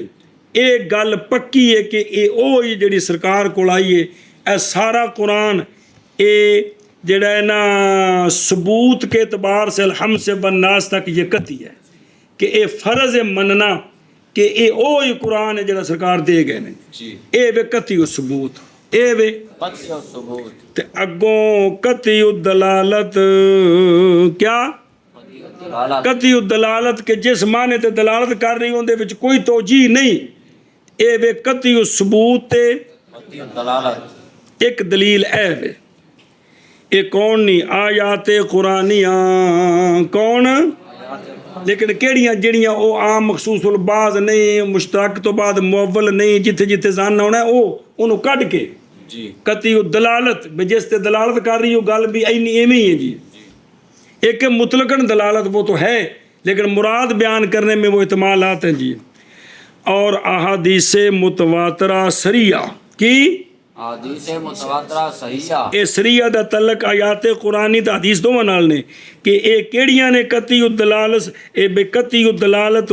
[SPEAKER 1] ایک گل پکی ہے کہ اے اوہی جڑی سرکار کول آئی ہے، اے سارا قرآن اے جڑا ہے نا ثبوت کے اعتبار سے الحمد سے والناس تک یہ قطعی ہے کہ اے فرض ہے مننا کہ اے اوہی قرآن ہے جڑا سرکار دے گئے نے،
[SPEAKER 3] جی
[SPEAKER 1] اے وے قطعی الثبوت، اے وے
[SPEAKER 3] قطعی الثبوت،
[SPEAKER 1] تے اگوں قطعی الدلالت، کیا؟
[SPEAKER 3] دلالت،
[SPEAKER 1] قطعی الدلالت کہ جس معنی تے دلالت کر رہی ہوندے وچ کوئی توجیہ نہیں، اے وے قطعی الثبوت تے
[SPEAKER 3] قطعی الدلالت۔
[SPEAKER 1] ایک دلیل اے وے، اے کون نہیں؟ آیات قرآنیاں، کون؟ لیکن کیڑیاں جڑیاں او عام مخصوص البعض نہیں، مشترک تو بعد مول نہیں، جتھے جتھے ظن ہونا ہے انہوں کڈ کے
[SPEAKER 3] جی
[SPEAKER 1] قطعی الدلالت بھی جس تے دلالت کر رہی ہو گل بھی ایویں ہی ہے جی۔ ایک مطلقاً دلالت وہ تو ہے لیکن مراد بیان کرنے میں وہ احتمالات ہیں جی۔ اور احادیث متواترہ سریہ کی
[SPEAKER 3] حدیث متواترہ صحیحہ
[SPEAKER 1] ਇਹ ਸਰੀਆ ਦਾ ਤਲਕ ਆਯਾਤ ਕੁਰਾਨੀ ਤੇ ਹਦੀਸ ਦੋਵਾਂ ਨਾਲ ਨੇ ਕਿ ਇਹ ਕਿਹੜੀਆਂ ਨੇ ਕਤੀ ਉਦਲਾਲਤ ਇਹ ਬੇਕਤੀ ਉਦਲਾਲਤ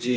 [SPEAKER 3] جی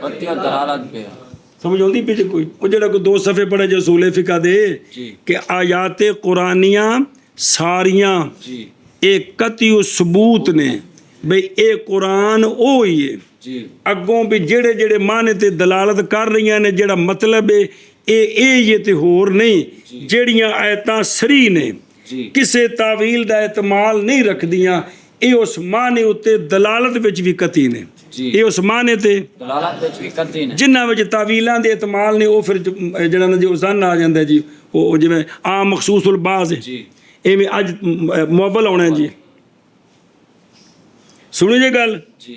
[SPEAKER 3] قطعی دلالت پہ ہے
[SPEAKER 1] ਸਮਝ ਆਉਂਦੀ ਪਿੱਛੇ ਕੋਈ ਉਹ ਜਿਹੜਾ ਕੋਈ 2 ਸਫੇ ਪੜੇ ਜੋ ਉਸੂਲ ਫਿਕਾ ਦੇ
[SPEAKER 3] جی
[SPEAKER 1] ਕਿ ਆਯਾਤ ਕੁਰਾਨੀਆਂ ਸਾਰੀਆਂ
[SPEAKER 3] جی
[SPEAKER 1] ਇਹ ਕਤੀ ਸਬੂਤ ਨੇ ਬਈ ਇਹ ਕੁਰਾਨ ਉਹ ਹੀ ਹੈ
[SPEAKER 3] جی
[SPEAKER 1] ਅੱਗੋਂ ਵੀ ਜਿਹੜੇ ਮਾਨੇ ਤੇ ਦਲਾਲਤ ਕਰ ਰਹੀਆਂ ਨੇ ਜਿਹੜਾ ਮਤਲਬ ਹੈ ਇਹ ਤੇ ਹੋਰ ਨਹੀਂ ਜਿਹੜੀਆਂ ਆਇਤਾਂ ਸਰੀ ਨੇ
[SPEAKER 3] جی
[SPEAKER 1] ਕਿਸੇ ਤਾਵੀਲ ਦਾ ਇਤਮਾਲ ਨਹੀਂ ਰੱਖਦੀਆਂ ਇਹ ਉਸ ਮਾਨੇ ਉੱਤੇ ਦਲਾਲਤ ਵਿੱਚ ਵੀ ਕਤੀ ਨੇ
[SPEAKER 3] جی
[SPEAKER 1] ਇਹ ਉਸ ਮਾਨੇ ਤੇ
[SPEAKER 3] دلالت ਵਿੱਚ ਵੀ قطعی ਨੇ
[SPEAKER 1] ਜਿਨ੍ਹਾਂ ਵਿੱਚ ਤਾਵੀਲਾਂ ਦੇ ਇਤਮਾਲ ਨੇ ਉਹ ਫਿਰ ਜਿਹੜਾ ਨਾ ਜੋ ਜ਼ਨ ਆ ਜਾਂਦਾ ਜੀ ਉਹ ਜਿਵੇਂ ਆਮ ਮਖਸੂਸੁਲ ਬਾਜ਼ ਹੈ
[SPEAKER 3] جی
[SPEAKER 1] ਐਵੇਂ ਅੱਜ ਮੁਅਵਲ ਆਉਣਾ ਜੀ ਸੁਣੀ ਜੇ ਗੱਲ
[SPEAKER 3] جی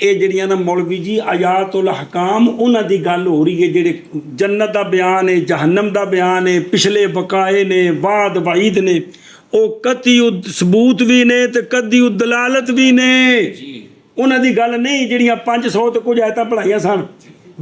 [SPEAKER 1] ਇਹ ਜਿਹੜੀਆਂ ਨਾ ਮੌਲਵੀ ਜੀ ਆਯਾਤੁਲ ਹਕਾਮ ਉਹਨਾਂ ਦੀ ਗੱਲ ਹੋ ਰਹੀ ਹੈ ਜਿਹੜੇ ਜੰਨਤ ਦਾ ਬਿਆਨ ਹੈ ਜਹੰਨਮ ਦਾ ਬਿਆਨ ਹੈ ਪਿਛਲੇ ਵਕਾਏ ਨੇ ਵਾਦ ਵਾਈਦ ਨੇ ਉਹ ਕਤੀ ਸਬੂਤ ਵੀ ਨੇ ਤੇ ਕਦੀ ਦਲਾਲਤ ਵੀ ਨੇ
[SPEAKER 3] جی
[SPEAKER 1] ਉਹਨਾਂ ਦੀ ਗੱਲ ਨਹੀਂ ਜਿਹੜੀਆਂ 500 ਤੇ ਕੁਝ ਆਇਤਾਂ ਪੜਾਈਆਂ ਸਨ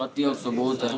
[SPEAKER 3] قطعی اور ثبوت ہے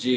[SPEAKER 3] جی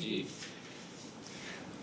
[SPEAKER 3] جی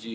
[SPEAKER 3] جی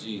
[SPEAKER 3] جی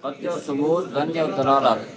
[SPEAKER 3] قطعی اور ثبوت ظنی اور دلالت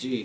[SPEAKER 3] جی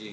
[SPEAKER 3] جی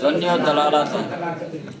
[SPEAKER 3] ظنی اور دلالت ہے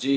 [SPEAKER 3] جی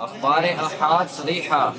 [SPEAKER 3] اخبار احاد صریحہ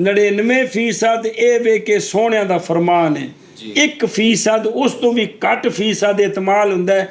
[SPEAKER 1] 99% ਇਹ ਵੇ ਕਿ ਸੋਹਣਿਆਂ ਦਾ ਫਰਮਾਨ ਹੈ
[SPEAKER 3] ਜੀ।
[SPEAKER 1] 1% ਉਸ ਤੋਂ ਵੀ ਘੱਟ ਫੀਸਦ ਇਤਮਾਲ ਹੁੰਦਾ ਹੈ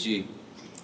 [SPEAKER 3] جی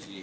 [SPEAKER 3] جی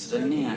[SPEAKER 3] ظنی ہے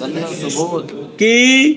[SPEAKER 3] ظنی اور ثبوت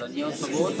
[SPEAKER 3] ظنی اور ثبوت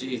[SPEAKER 3] جی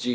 [SPEAKER 3] جی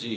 [SPEAKER 3] جی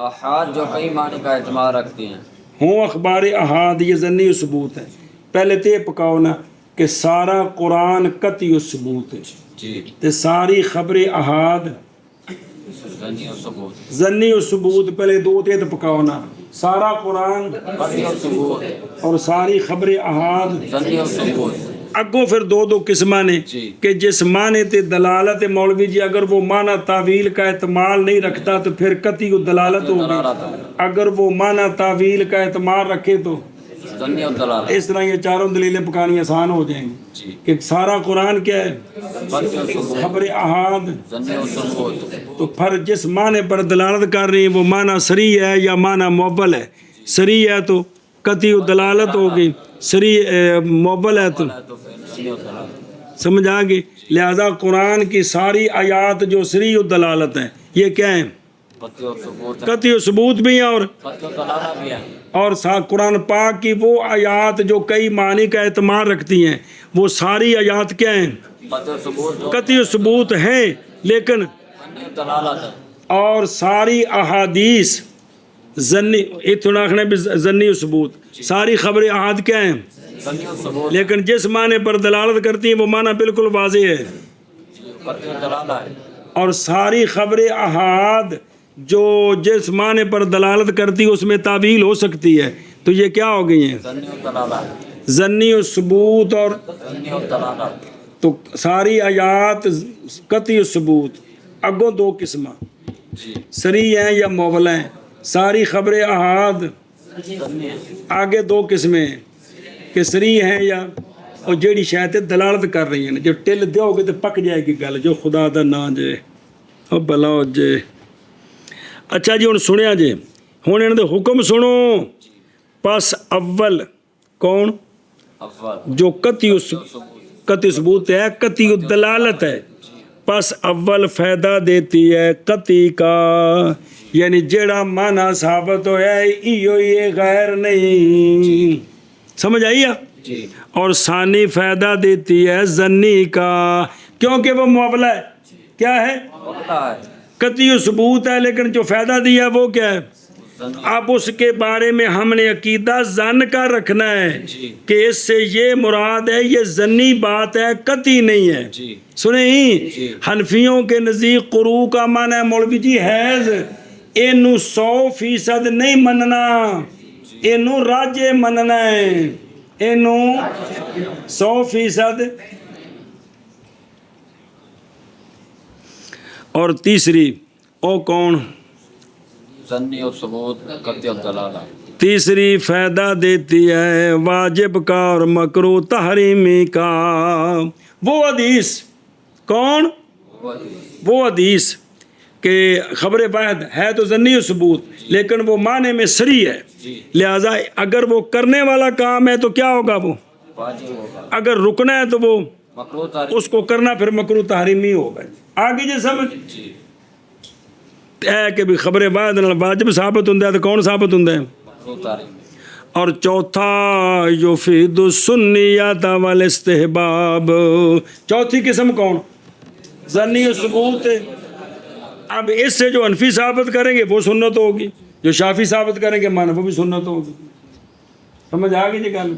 [SPEAKER 3] احاد جو کئی معنی کا اعتماد رکھتی ہیں
[SPEAKER 1] ہوں اخبار احاد یہ ضنی ثبوت ہے پہلے تو یہ پکاؤ نا کہ سارا قرآن قطعی ثبوت ہے
[SPEAKER 3] جی
[SPEAKER 1] تے ساری خبر احاد
[SPEAKER 3] ظنی و ثبوت
[SPEAKER 1] ظنی و ثبوت پہلے دو تے تو پکاؤ نا سارا قرآن
[SPEAKER 3] قطعی و ثبوت
[SPEAKER 1] اور ساری خبر احاد
[SPEAKER 3] ظنی و ثبوت
[SPEAKER 1] اگوں پھر دو قسمہ نے
[SPEAKER 3] جی
[SPEAKER 1] کہ جس معنی تے دلالت مولوی جی اگر وہ معنی تعویل کا احتمال نہیں رکھتا تو پھر قطعی و دلالت ہوگی، اگر وہ معنی تعویل کا احتمال رکھے تو
[SPEAKER 3] ظنی و دلالت
[SPEAKER 1] اس طرح یہ چاروں دلیلیں پکانی آسان ہو جائیں گی
[SPEAKER 3] جی
[SPEAKER 1] کہ سارا قرآن کیا ہے
[SPEAKER 3] قطعی و ثبوت
[SPEAKER 1] خبر احاد،
[SPEAKER 3] ظنی و ثبوت
[SPEAKER 1] تو پھر جس معنی پر دلالت کر رہی ہیں وہ معنی صریح ہے یا معنی موبل ہے، صریح ہے تو قطعی و دلالت ہوگی، صریح موبل ہے تو
[SPEAKER 3] تو پھر ظنی و دلالت
[SPEAKER 1] سمجھ آ گئی۔ لہذا قرآن کی ساری آیات جو صریح و دلالت ہیں یہ کیا ہیں؟
[SPEAKER 3] قطعی و ثبوت
[SPEAKER 1] قطعی و ثبوت بھی ہیں،
[SPEAKER 3] قطعی و دلالت بھی ہے
[SPEAKER 1] اور ساتھ قرآن پاک کی وہ آیات جو کئی معنی کا اعتماد رکھتی ہیں وہ ساری آیات کیا ہیں؟
[SPEAKER 3] قطعی و ثبوت
[SPEAKER 1] قطعی و ثبوت ہیں، لیکن
[SPEAKER 3] ظنی و دلالت ہے
[SPEAKER 1] اور ساری احادیث ظنی اتنا آخنا بھی ظنی و ثبوت، ساری خبر احاد کیا ہیں؟
[SPEAKER 3] ظنی و ثبوت
[SPEAKER 1] لیکن جس معنی پر دلالت کرتی ہیں وہ معنی بالکل واضح ہے،
[SPEAKER 3] قطعی و دلالت ہے
[SPEAKER 1] اور ساری خبر احاد جو جس معنی پر دلالت کرتی ہے اس میں تعویل ہو سکتی ہے، تو یہ کیا ہو گئی ہیں؟
[SPEAKER 3] ظنی و دلالت
[SPEAKER 1] ظنی و ثبوت، اور
[SPEAKER 3] ظنی و دلالت
[SPEAKER 1] تو ساری آیات قطعی و ثبوت اگوں دو قسمہ
[SPEAKER 3] جی
[SPEAKER 1] صریح ہیں یا موبل ہیں، ساری خبر احاد
[SPEAKER 3] ظنی ہے
[SPEAKER 1] آگے دو قسمیں ہیں کہ صریح ہیں یا اور جیڑی شاید دلالت کر رہی ہیں، جو ٹل دیو گے تو پک جائے گی گل، جو خدا دا نا جے او بلا ہو جے۔ اچھا جی ہن سنیا جے، ہن انہاں دے حکم سنو۔ پس اول کون؟
[SPEAKER 3] اول
[SPEAKER 1] جو قطعی ثبوت ہے، قطعی دلالت ہے، پس اول فائدہ دیتی ہے قطعی کا، یعنی جیڑا معنی ثابت ہویا ہے ایو یہ غیر نہیں، سمجھ آئی ہے؟
[SPEAKER 3] جی
[SPEAKER 1] اور ثانی فائدہ دیتی ہے ظنی کا، کیونکہ وہ معاملہ ہے، کیا ہے؟
[SPEAKER 3] پکا ہے
[SPEAKER 1] قطعی و ثبوت ہے، لیکن جو فائدہ دیا وہ کیا ہے؟
[SPEAKER 3] ظنی
[SPEAKER 1] اب اس کے بارے میں ہم نے عقیدہ ظن کا رکھنا ہے
[SPEAKER 3] جی
[SPEAKER 1] کہ اس سے یہ مراد ہے، یہ ظنی بات ہے، قطعی نہیں ہے۔
[SPEAKER 3] جی
[SPEAKER 1] سنیں
[SPEAKER 3] جی
[SPEAKER 1] حنفیوں کے نزدیک قروء کا معنی ہے مولوی جی حیض، اینو 100% نہیں مننا، اینو راجے مننا ہے، اینو 100%۔ اور تیسری او کون؟
[SPEAKER 3] ظنی و ثبوت قطعی و دلالت
[SPEAKER 1] تیسری فائدہ دیتی ہے واجب کا اور مکروہ تحریمی کا، وہ حدیث کون؟ وہ حدیث کہ خبر واحد ہے تو ظنی و ثبوت لیکن وہ معنی میں صریح ہے،
[SPEAKER 3] جی
[SPEAKER 1] لہذا اگر وہ کرنے والا کام ہے تو کیا ہوگا؟ وہ
[SPEAKER 3] واجب ہوگا
[SPEAKER 1] اگر رکنا ہے تو وہ
[SPEAKER 3] مکروہ تاریخ
[SPEAKER 1] اس کو کرنا پھر مکروہ تحریمی ہوگا۔ آگے جی سمجھ
[SPEAKER 3] جی
[SPEAKER 1] ہے کہ بھی خبر واحد نال واجب ثابت ہوندا ہے تو کون ثابت ہوندا ہے؟
[SPEAKER 3] مکروہ تاریخ
[SPEAKER 1] اور چوتھا یفید السنیات والاستحباب، چوتھی قسم کون؟ ظنی و ثبوت ہے۔ اب اس سے جو حنفی ثابت کریں گے وہ سنت ہوگی، جو شافی ثابت کریں گے مانا وہ بھی سنت ہوگی، سمجھ آ گئی جی گل؟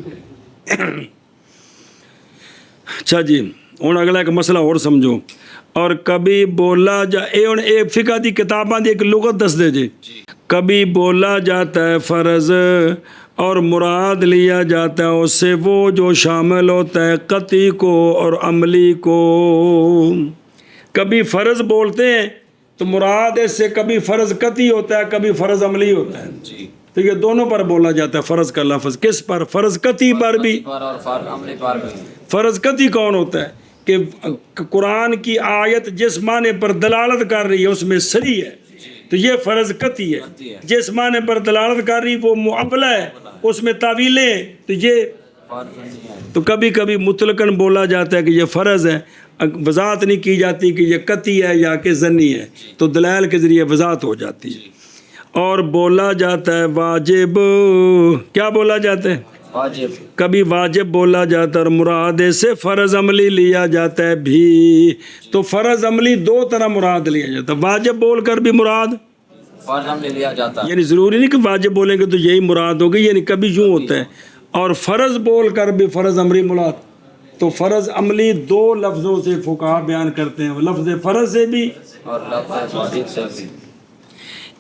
[SPEAKER 1] اچھا جی ہوں اگلا ایک مسئلہ اور سمجھو، اور کبھی بولا اے فقہ دی کتاباں دی ایک لغت دس دے جی، کبھی بولا جاتا ہے فرض اور مراد لیا جاتا ہے اس سے وہ جو شامل ہوتا ہے قطعی کو اور عملی کو۔ کبھی فرض بولتے ہیں تو مراد اس سے کبھی فرض قطعی ہوتا ہے، کبھی فرض عملی ہوتا ہے،
[SPEAKER 3] جی
[SPEAKER 1] تو یہ دونوں پر بولا جاتا ہے فرض کا لفظ۔ کس پر؟ فرض قطعی پر بھی۔
[SPEAKER 3] اور فرض عملی پر بھی
[SPEAKER 1] فرض قطعی کون ہوتا ہے؟ کہ قرآن کی آیت جس معنی پر دلالت کر رہی ہے اس میں صریح ہے تو یہ فرض قطعی ہے، جس معنی پر دلالت کر رہی وہ معاملہ ہے اس میں تعویلیں ہیں تو یہ
[SPEAKER 3] فرض نہیں ہے
[SPEAKER 1] تو کبھی کبھی مطلقاً بولا جاتا ہے کہ یہ فرض ہے، وضاحت نہیں کی جاتی کہ یہ قطعی ہے یا کہ ظنی ہے، تو دلائل کے ذریعے وضاحت ہو جاتی ہے۔ اور بولا جاتا ہے واجب، کیا بولا جاتا ہے؟
[SPEAKER 3] واجب
[SPEAKER 1] کبھی واجب بولا جاتا ہے اور مراد سے فرض عملی لیا جاتا ہے بھی، تو فرض عملی دو طرح مراد لیا جاتا ہے، واجب بول کر بھی مراد،
[SPEAKER 3] فرض عملی لیا جاتا ہے
[SPEAKER 1] یعنی ضروری نہیں کہ واجب بولیں گے تو یہی مراد ہوگی، یعنی کبھی یوں ہوتا ہے، اور فرض بول کر بھی فرض عملی مراد تو فرض عملی دو لفظوں سے فقہا بیان کرتے ہیں، لفظ فرض سے بھی
[SPEAKER 3] اور لفظ واجب سے بھی۔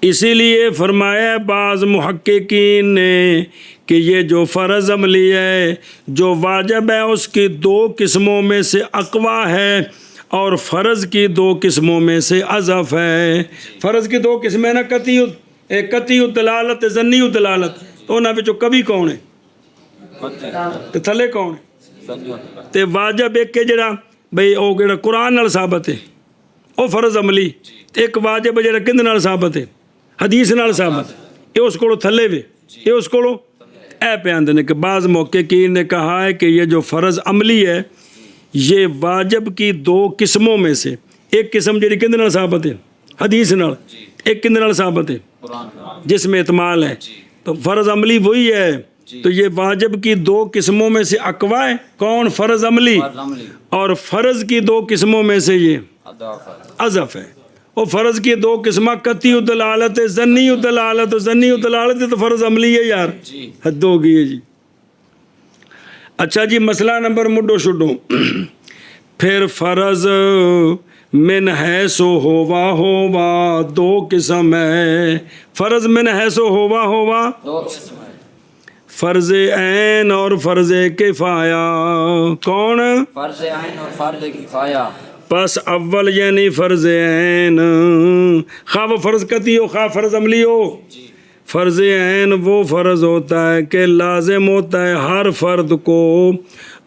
[SPEAKER 1] اسی لیے فرمایا بعض محققین نے کہ یہ جو فرض عملی ہے، جو واجب ہے، اس کی دو قسموں میں سے اقوا ہے اور فرض کی دو قسموں میں سے اضف ہے۔ فرض کی دو قسمیں نا، قطعی دلالت، ظنی دلالت، تو انہاں وچوں کبھی کون ہے تے تھلے کون ہے؟ تے واجب ایک ہے جڑا بھئی او جڑا قرآن نال ثابت ہے، او فرض عملی، ایک واجب جڑا کندے نال ثابت ہے؟ حدیث نال ثابت ہے، یہ اس کو تھلے وے، یہ اس کو اے پیاندے نے کہ بعض محققین نے کہا ہے کہ یہ جو فرض عملی ہے یہ واجب کی دو قسموں میں سے ایک قسم جڑی کندے نال ثابت ہے؟ حدیث نال، ایک کندے نال ثابت ہے؟ جس میں اعتمال ہے، تو فرض عملی وہی ہے۔ تو یہ واجب کی دو قسموں میں سے اقوا ہے، کون؟ فرض عملی، اور فرض کی دو قسموں میں سے یہ اضف ہے۔ اور فرض کی دو قسمہ قطعی دلالت ہے، ظنی دلالت، ظنی دلالت ہے تو فرض عملی ہے یار، حد ہو گئی ہے جی۔ اچھا جی، مسئلہ نمبر مڈو شڈو، پھر فرض من حیث ہوا دو قسم ہے۔ فرض من حیث ہوا
[SPEAKER 3] دو قسم ہے،
[SPEAKER 1] فرض عین اور فرض کفایہ۔ کون؟
[SPEAKER 3] فرض عین اور فرض کفایہ۔
[SPEAKER 1] پس اول یعنی فرض عین، خواہ وہ فرض قطعی ہو خواہ فرض عملی ہو، فرض عین وہ فرض ہوتا ہے کہ لازم ہوتا ہے ہر فرد کو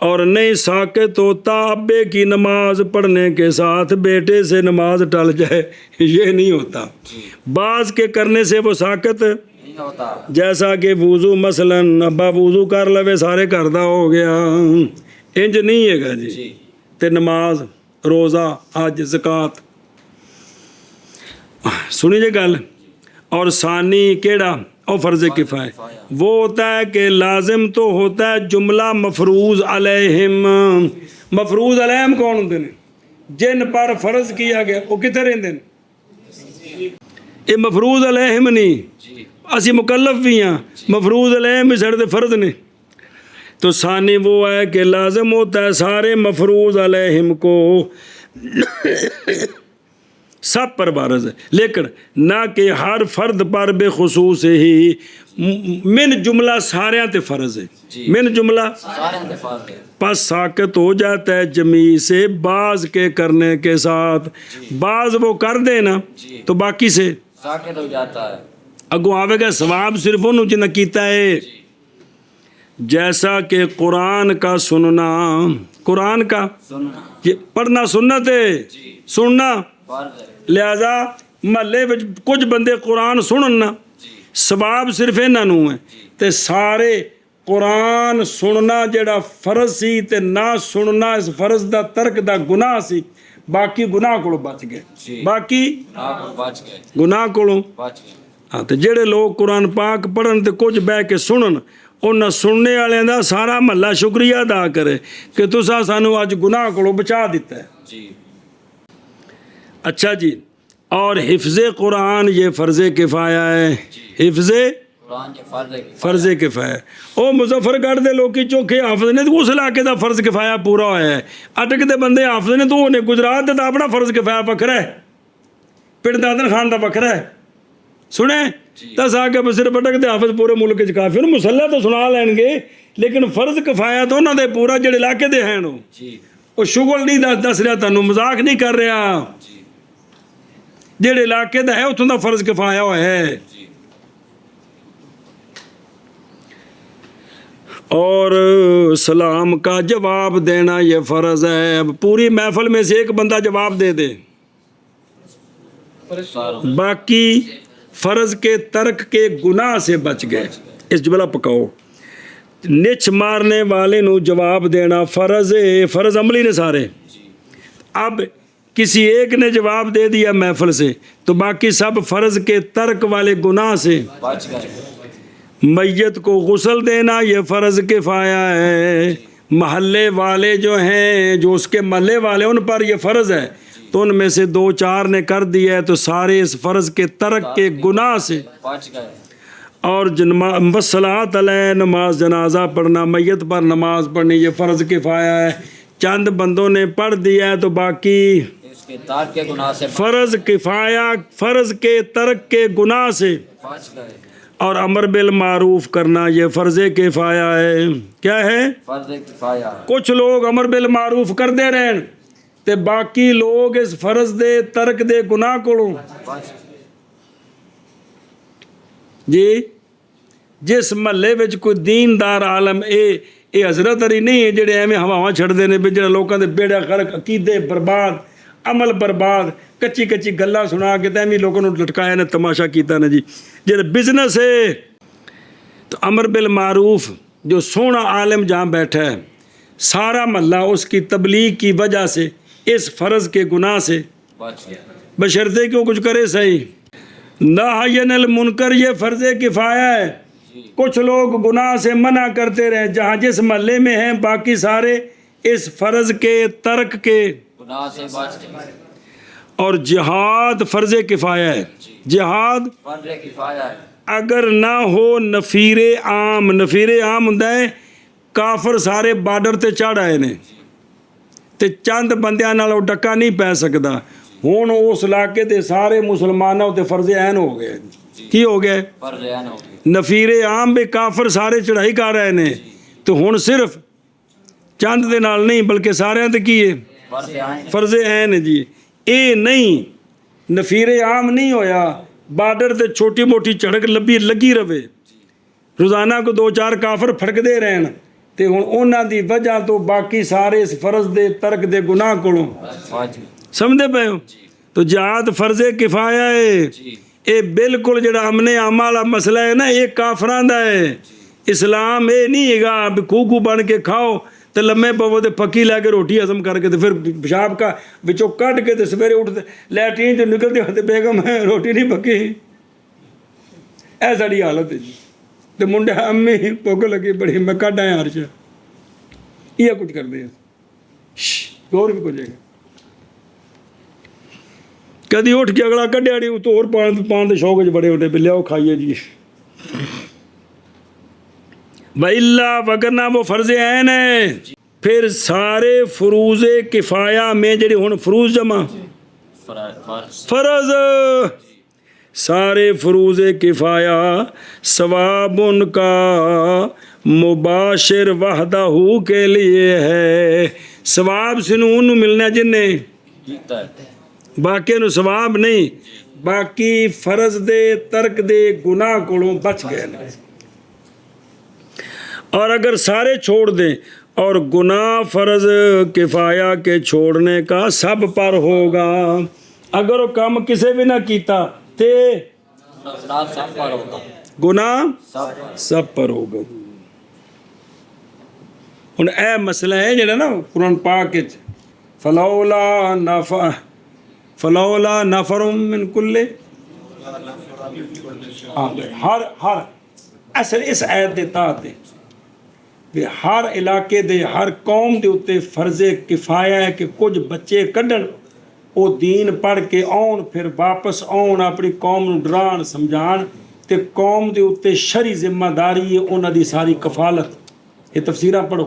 [SPEAKER 1] اور نہیں ساقط ہوتا ابے کی نماز پڑھنے کے ساتھ بیٹے سے نماز ٹل جائے، یہ نہیں ہوتا۔ بعض کے کرنے سے وہ ساقط
[SPEAKER 3] نہیں ہوتا،
[SPEAKER 1] جیسا کہ وضو، مثلا ابا وضو کر لوے سارے کردہ ہو گیا، انج نہیں ہے گا جی۔ تے نماز، روزہ، حج، زکوٰۃ، سنی جے گل۔ اور ثانی کیڑا؟ او فرض کفایہ، وہ ہوتا ہے کہ لازم تو ہوتا ہے جملہ مفروض علیہم۔ مفروض علیہم کون ہوتے ہیں؟ جن پر فرض کیا گیا، وہ کتنے رہتے ہیں؟ یہ مفروض علیہم نہیں، اسی مکلف بھی ہیں، مفروض علیہم بھی سڑتے فرض نے۔ تو ثانی وہ ہے کہ لازم ہوتا ہے سارے مفروض علیہم کو، سب پر فرض ہے، لیکن نہ کہ ہر فرد پر بے خصوص ہی، من جملہ سارے تے فرض ہے، من جملہ
[SPEAKER 3] سارے انتفاق ہے،
[SPEAKER 1] پس ساقط ہو جاتا ہے جمیع سے بعض کے کرنے کے ساتھ۔ بعض وہ کر دے نا تو باقی سے
[SPEAKER 3] ساقط ہو جاتا ہے۔
[SPEAKER 1] اگو آوے گا ثواب صرف انہوں جنہ کیتا ہے۔ جیسا کہ قرآن کا سننا، قرآن کا
[SPEAKER 3] سننا
[SPEAKER 1] یہ پڑھنا سنت ہے، سننا،
[SPEAKER 3] فرض ہے،
[SPEAKER 1] لہذا محلے وچ کچھ بندے قرآن سنن نا، ثواب صرف انہاں نوں ہے، تے سارے قرآن سننا جڑا فرض سی تے نہ سننا اس فرض دا ترک دا گناہ سی، باقی گناہ کولوں بچ گئے، باقی
[SPEAKER 3] آپ بچ گئے،
[SPEAKER 1] گناہ کولوں۔
[SPEAKER 3] بچ گئے۔
[SPEAKER 1] ہاں تے جڑے لوگ قرآن پاک پڑھن تے کچھ بہ کے سنن، انہاں سننے والے دا سارا محلہ شکریہ ادا کرے کہ تساں سانو اج گناہ کولوں بچا دیتا ہے۔
[SPEAKER 3] جی،
[SPEAKER 1] اچھا جی، اور حفظ قرآن یہ فرض کفایہ ہے، حفظ
[SPEAKER 3] قرآن کے فرض ہے،
[SPEAKER 1] فرض کفایہ۔ او مظفر گڑھ دے لوکی چوکھے حافظ نے تو اس علاقے دا فرض کفایہ پورا ہویا ہے، اٹک دے بندے حافظ نے تو انہیں گجرات دا اپنا فرض کفایہ وکھرا ہے، پنڈ دادن خان دا وکھرا ہے، سنیں دس آ کے صرف اٹک دے حافظ پورے ملک چ کافی، انہوں مسلح تو سنا لین گے لیکن فرض کفایہ تو انہوں دے پورا جڑے علاقے دے ہیں وہ شغل نہیں دس رہا، تانوں مذاق نہیں کر رہا، جڑے علاقے دا ہے اتوں دا فرض کفایہ ہوا ہے۔ اور سلام کا جواب دینا یہ فرض ہے۔ اب پوری محفل میں سے ایک بندہ جواب دے دے، باقی فرض کے ترک کے گناہ سے بچ گئے۔ اس جملہ پکاؤ، نچ مارنے والے نو جواب دینا فرض ہے، فرض عملی نے سارے۔ اب کسی ایک نے جواب دے دیا محفل سے تو باقی سب فرض کے ترک والے گناہ سے
[SPEAKER 3] بچ گئے۔
[SPEAKER 1] میت کو غسل دینا یہ فرض کفایہ ہے، محلے والے جو ہیں، جو اس کے محلے والے ان پر یہ فرض ہے، تو ان میں سے دو چار نے کر دیا ہے تو سارے اس فرض کے ترک کے گناہ سے
[SPEAKER 3] بچ گئے۔
[SPEAKER 1] اور وصلاۃ علیہ، نماز جنازہ پڑھنا، میت پر نماز پڑھنی یہ فرض کفایہ ہے، چند بندوں نے پڑھ دیا ہے تو باقی
[SPEAKER 3] اس کے ترک کے گناہ سے
[SPEAKER 1] فرض کفایہ، فرض کے ترک کے گناہ سے
[SPEAKER 3] بچ گئے.
[SPEAKER 1] اور امر بالمعروف کرنا یہ فرض کفایہ ہے. کیا ہے؟
[SPEAKER 3] فرض کفایہ.
[SPEAKER 1] کچھ لوگ امر بالمعروف کر دے رہے تے باقی لوگ اس فرض دے ترک دے گناہ کولوں
[SPEAKER 3] بچ
[SPEAKER 1] جی. جس محلے وچ کوئی دیندار عالم اے حضرت علی نہیں ہے جڑے ایویں ہواواں چھڑدے نے بھی جڑا لوکاں دے بیڑا غرق، عقیدے برباد، عمل برباد، کچی کچی گلاں سنا کے تے ایویں لوکاں نوں لٹکایا نے، تماشا کیتا نے. جی جڑا بزنس ہے تو امر بالمعروف، جو سونا عالم جہاں بیٹھا ہے سارا محلہ اس کی تبلیغ کی وجہ سے اس فرض کے گناہ سے
[SPEAKER 3] بچ گیا.
[SPEAKER 1] بشرطے کیوں کچھ کرے صحیح. نہی عن المنکر یہ فرض کفایہ ہے. کچھ لوگ گناہ سے منع کرتے رہے جہاں جس محلے میں ہیں، باقی سارے اس فرض کے ترک کے.
[SPEAKER 3] گناہ سے بچ گئے.
[SPEAKER 1] اور جہاد فرض کفایہ ہے. جہاد
[SPEAKER 3] فرض کفایہ ہے.
[SPEAKER 1] اگر نہ ہو نفیر عام، نفیر عام ہوندا ہے کافر سارے بارڈر تے چڑھ آئے نے تے چند بندیاں نال وہ ڈکا نہیں پی سکدا. ہن اس علاقے دے سارے مسلمانوں تے فرض عین ہو گئے. کی ہو گئے؟
[SPEAKER 3] فرض عین ہو گئے.
[SPEAKER 1] نفیر عام بھی کافر سارے چڑھائی کر رہے نے تو ہن صرف چند دے نال نہیں بلکہ سارے تے کی ہے؟
[SPEAKER 3] فرض عین.
[SPEAKER 1] فرض عین ہے. جی اے نہیں نفیر عام نہیں ہویا، بارڈر تے چھوٹی موٹی چڑک لگی رہے، روزانہ کو 2-4 کافر پھڑکدے رہن تے ہن انہاں دی وجہ تو باقی سارے اس فرض دے ترک دے گناہ کولوں
[SPEAKER 3] بچ گئے.
[SPEAKER 1] سمجھے پے ہو. تو جہاد فرض کفایہ ہے. اے بالکل جڑا امن عام والا مسئلہ ہے نا، یہ کافراں دا ہے. اسلام اے نہیں ہے گا بھی کھو بن کے کھاؤ تے لمے پو تے پکی لے کے روٹی ہضم کر کے تے پھر پیشاب کا وچوں کڈ کے تے سویرے اٹھتے لیٹرین جو نکلتے ہوتے بیگم ہے روٹی نہیں پکی. اے ساری حالت ہے. جی تے منڈے امی بھوک لگی بڑی میں کڈ آیا ہر چا یہ کچھ کر دے اور بھی کچھ ہے. کدی اٹھ کے اگلا کڈیا نہیں تو اور پان دے شوق چ بڑے ہوتے بھی لیاؤ کھائیے. جی وَإِلَّا وگرنہ وہ فرض عین ہے. پھر سارے فروض کفایہ میں جڑے ہن فروض جمع فرض، سارے فروض کفایہ ثواب ان کا مباشر وحدہ کے لیے ہے. ثواب سنوں ملنا جن نے باقی نو ثواب نہیں. باقی فرض دے ترک دے گناہ کولوں بچ گئے. اور اگر سارے چھوڑ دیں اور گناہ فرض کفایہ کے چھوڑنے کا سب پر ہوگا. اگر وہ کام کسی بھی نہ کیتا تے گناہ سب پر ہوگا. ہن اے مسئلہ ہے جڑا نا قرآن پاک وچ فلولا نفر من کل ہر اصل اس آیت دے تحت ہر علاقے دے ہر قوم دے اتے فرض کفایہ ہے کہ کچھ بچے کڈن وہ دین پڑھ کے آن پھر واپس آن اپنی قوم نو ڈران سمجھان تے قوم دے اتے شرعی ذمہ داری ہے انہاں دی ساری کفالت. یہ تفسیراں پڑھو.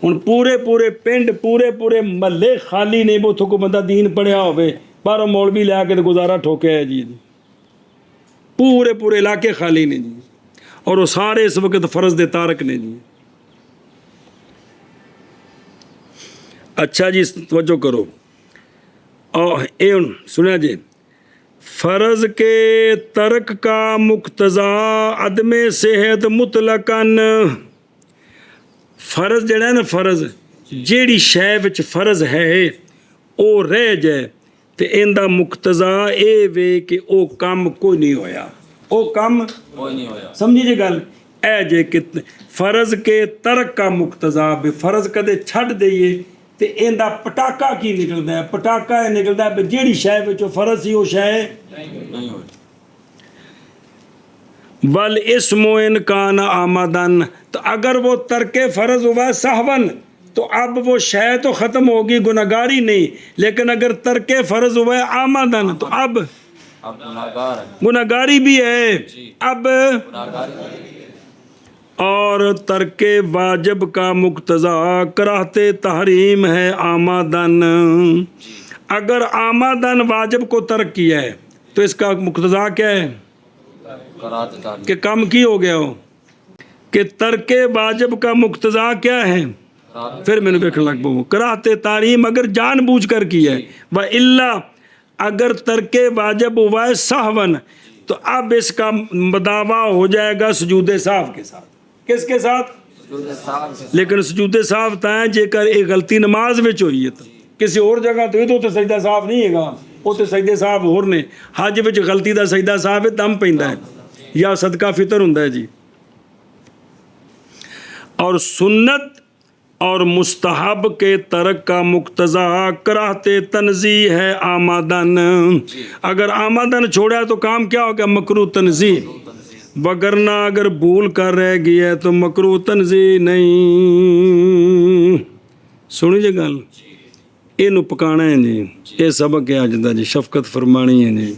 [SPEAKER 1] ہن پورے پنڈ پورے محلے خالی نہیں بوتھو کو بندہ دین پڑھیا ہوئے باہروں مولوی لے کے گزارا ٹھوکے ہے. جی پورے علاقے خالی نے. جی اور وہ سارے اس وقت فرض دے تارک نے. جی اچھا جی توجہ کرو اور اے سنیا جی فرض کے ترک کا مقتضا عدم صحت مطلقاً. فرض جڑا ہے نا فرض جیڑی شے وچ فرض ہے او رہ جائے تے ان دا مقتضا اے وے کہ او کم کوئی نہیں ہویا. او کم
[SPEAKER 3] کوئی نہیں ہویا.
[SPEAKER 1] سمجھی جی گل اے جے کہ فرض کے ترک کا مقتضا بھی فرض کدے چھڈ دئیے تے ان دا پٹاکا کی نکلدا ہے. پٹاکا یہ نکلدا ہے بھی جیڑی شے وچ فرض سی او شے
[SPEAKER 3] نہیں ہوئی.
[SPEAKER 1] والاسم ان کان آمدن. تو اگر وہ ترک فرض ہوا سہون تو اب وہ شے تو ختم ہوگی گناہگاری نہیں، لیکن اگر ترک فرض ہوا آمدن تو اب
[SPEAKER 3] گناہگار ہے.
[SPEAKER 1] گناہگاری بھی ہے. اب اور ترک واجب کا مقتضا کراہت تحریم ہے آمدن. اگر آمدن واجب کو ترک کیا ہے تو اس کا مقتضا کیا ہے
[SPEAKER 3] کراہت تحریم.
[SPEAKER 1] کہ کم کی ہو گیا ہو. کہ ترک واجب کا مقتضا کیا ہے پھر میں نے دیکھ لگ بو کراہت تحریم اگر جان بوجھ کر کی ہے. و الا اگر ترک واجب ہوا ہے سہون تو اب اس کا دعویٰ ہو جائے گا سجود سہو کے ساتھ. کس کے ساتھ؟ لیکن سجود سہو تا ہے جے کر ایک غلطی نماز وچ ہوئی ہے تو کسی اور جگہ تو سجدہ سہو نہیں ہے گا. وہ تو سجدے سہو ہور نے. حج وچ غلطی دا سجدہ سہو ہے دم پیندا ہے یا صدقہ فطر ہوندا ہے جی. اور سنت اور مستحب کے ترک کا مقتضا کراہت تنزیہ ہے آمدن. اگر آمدن چھوڑا تو کام کیا ہو گیا مکروہ تنزیہ. وگرنہ اگر بھول کر رہ گیا ہے تو مکروہ تنزیہ نہیں. سنی جی گل یہ پکانا ہے جی. یہ سبق ہے اج دا جی. شفقت فرمانی ہے جی.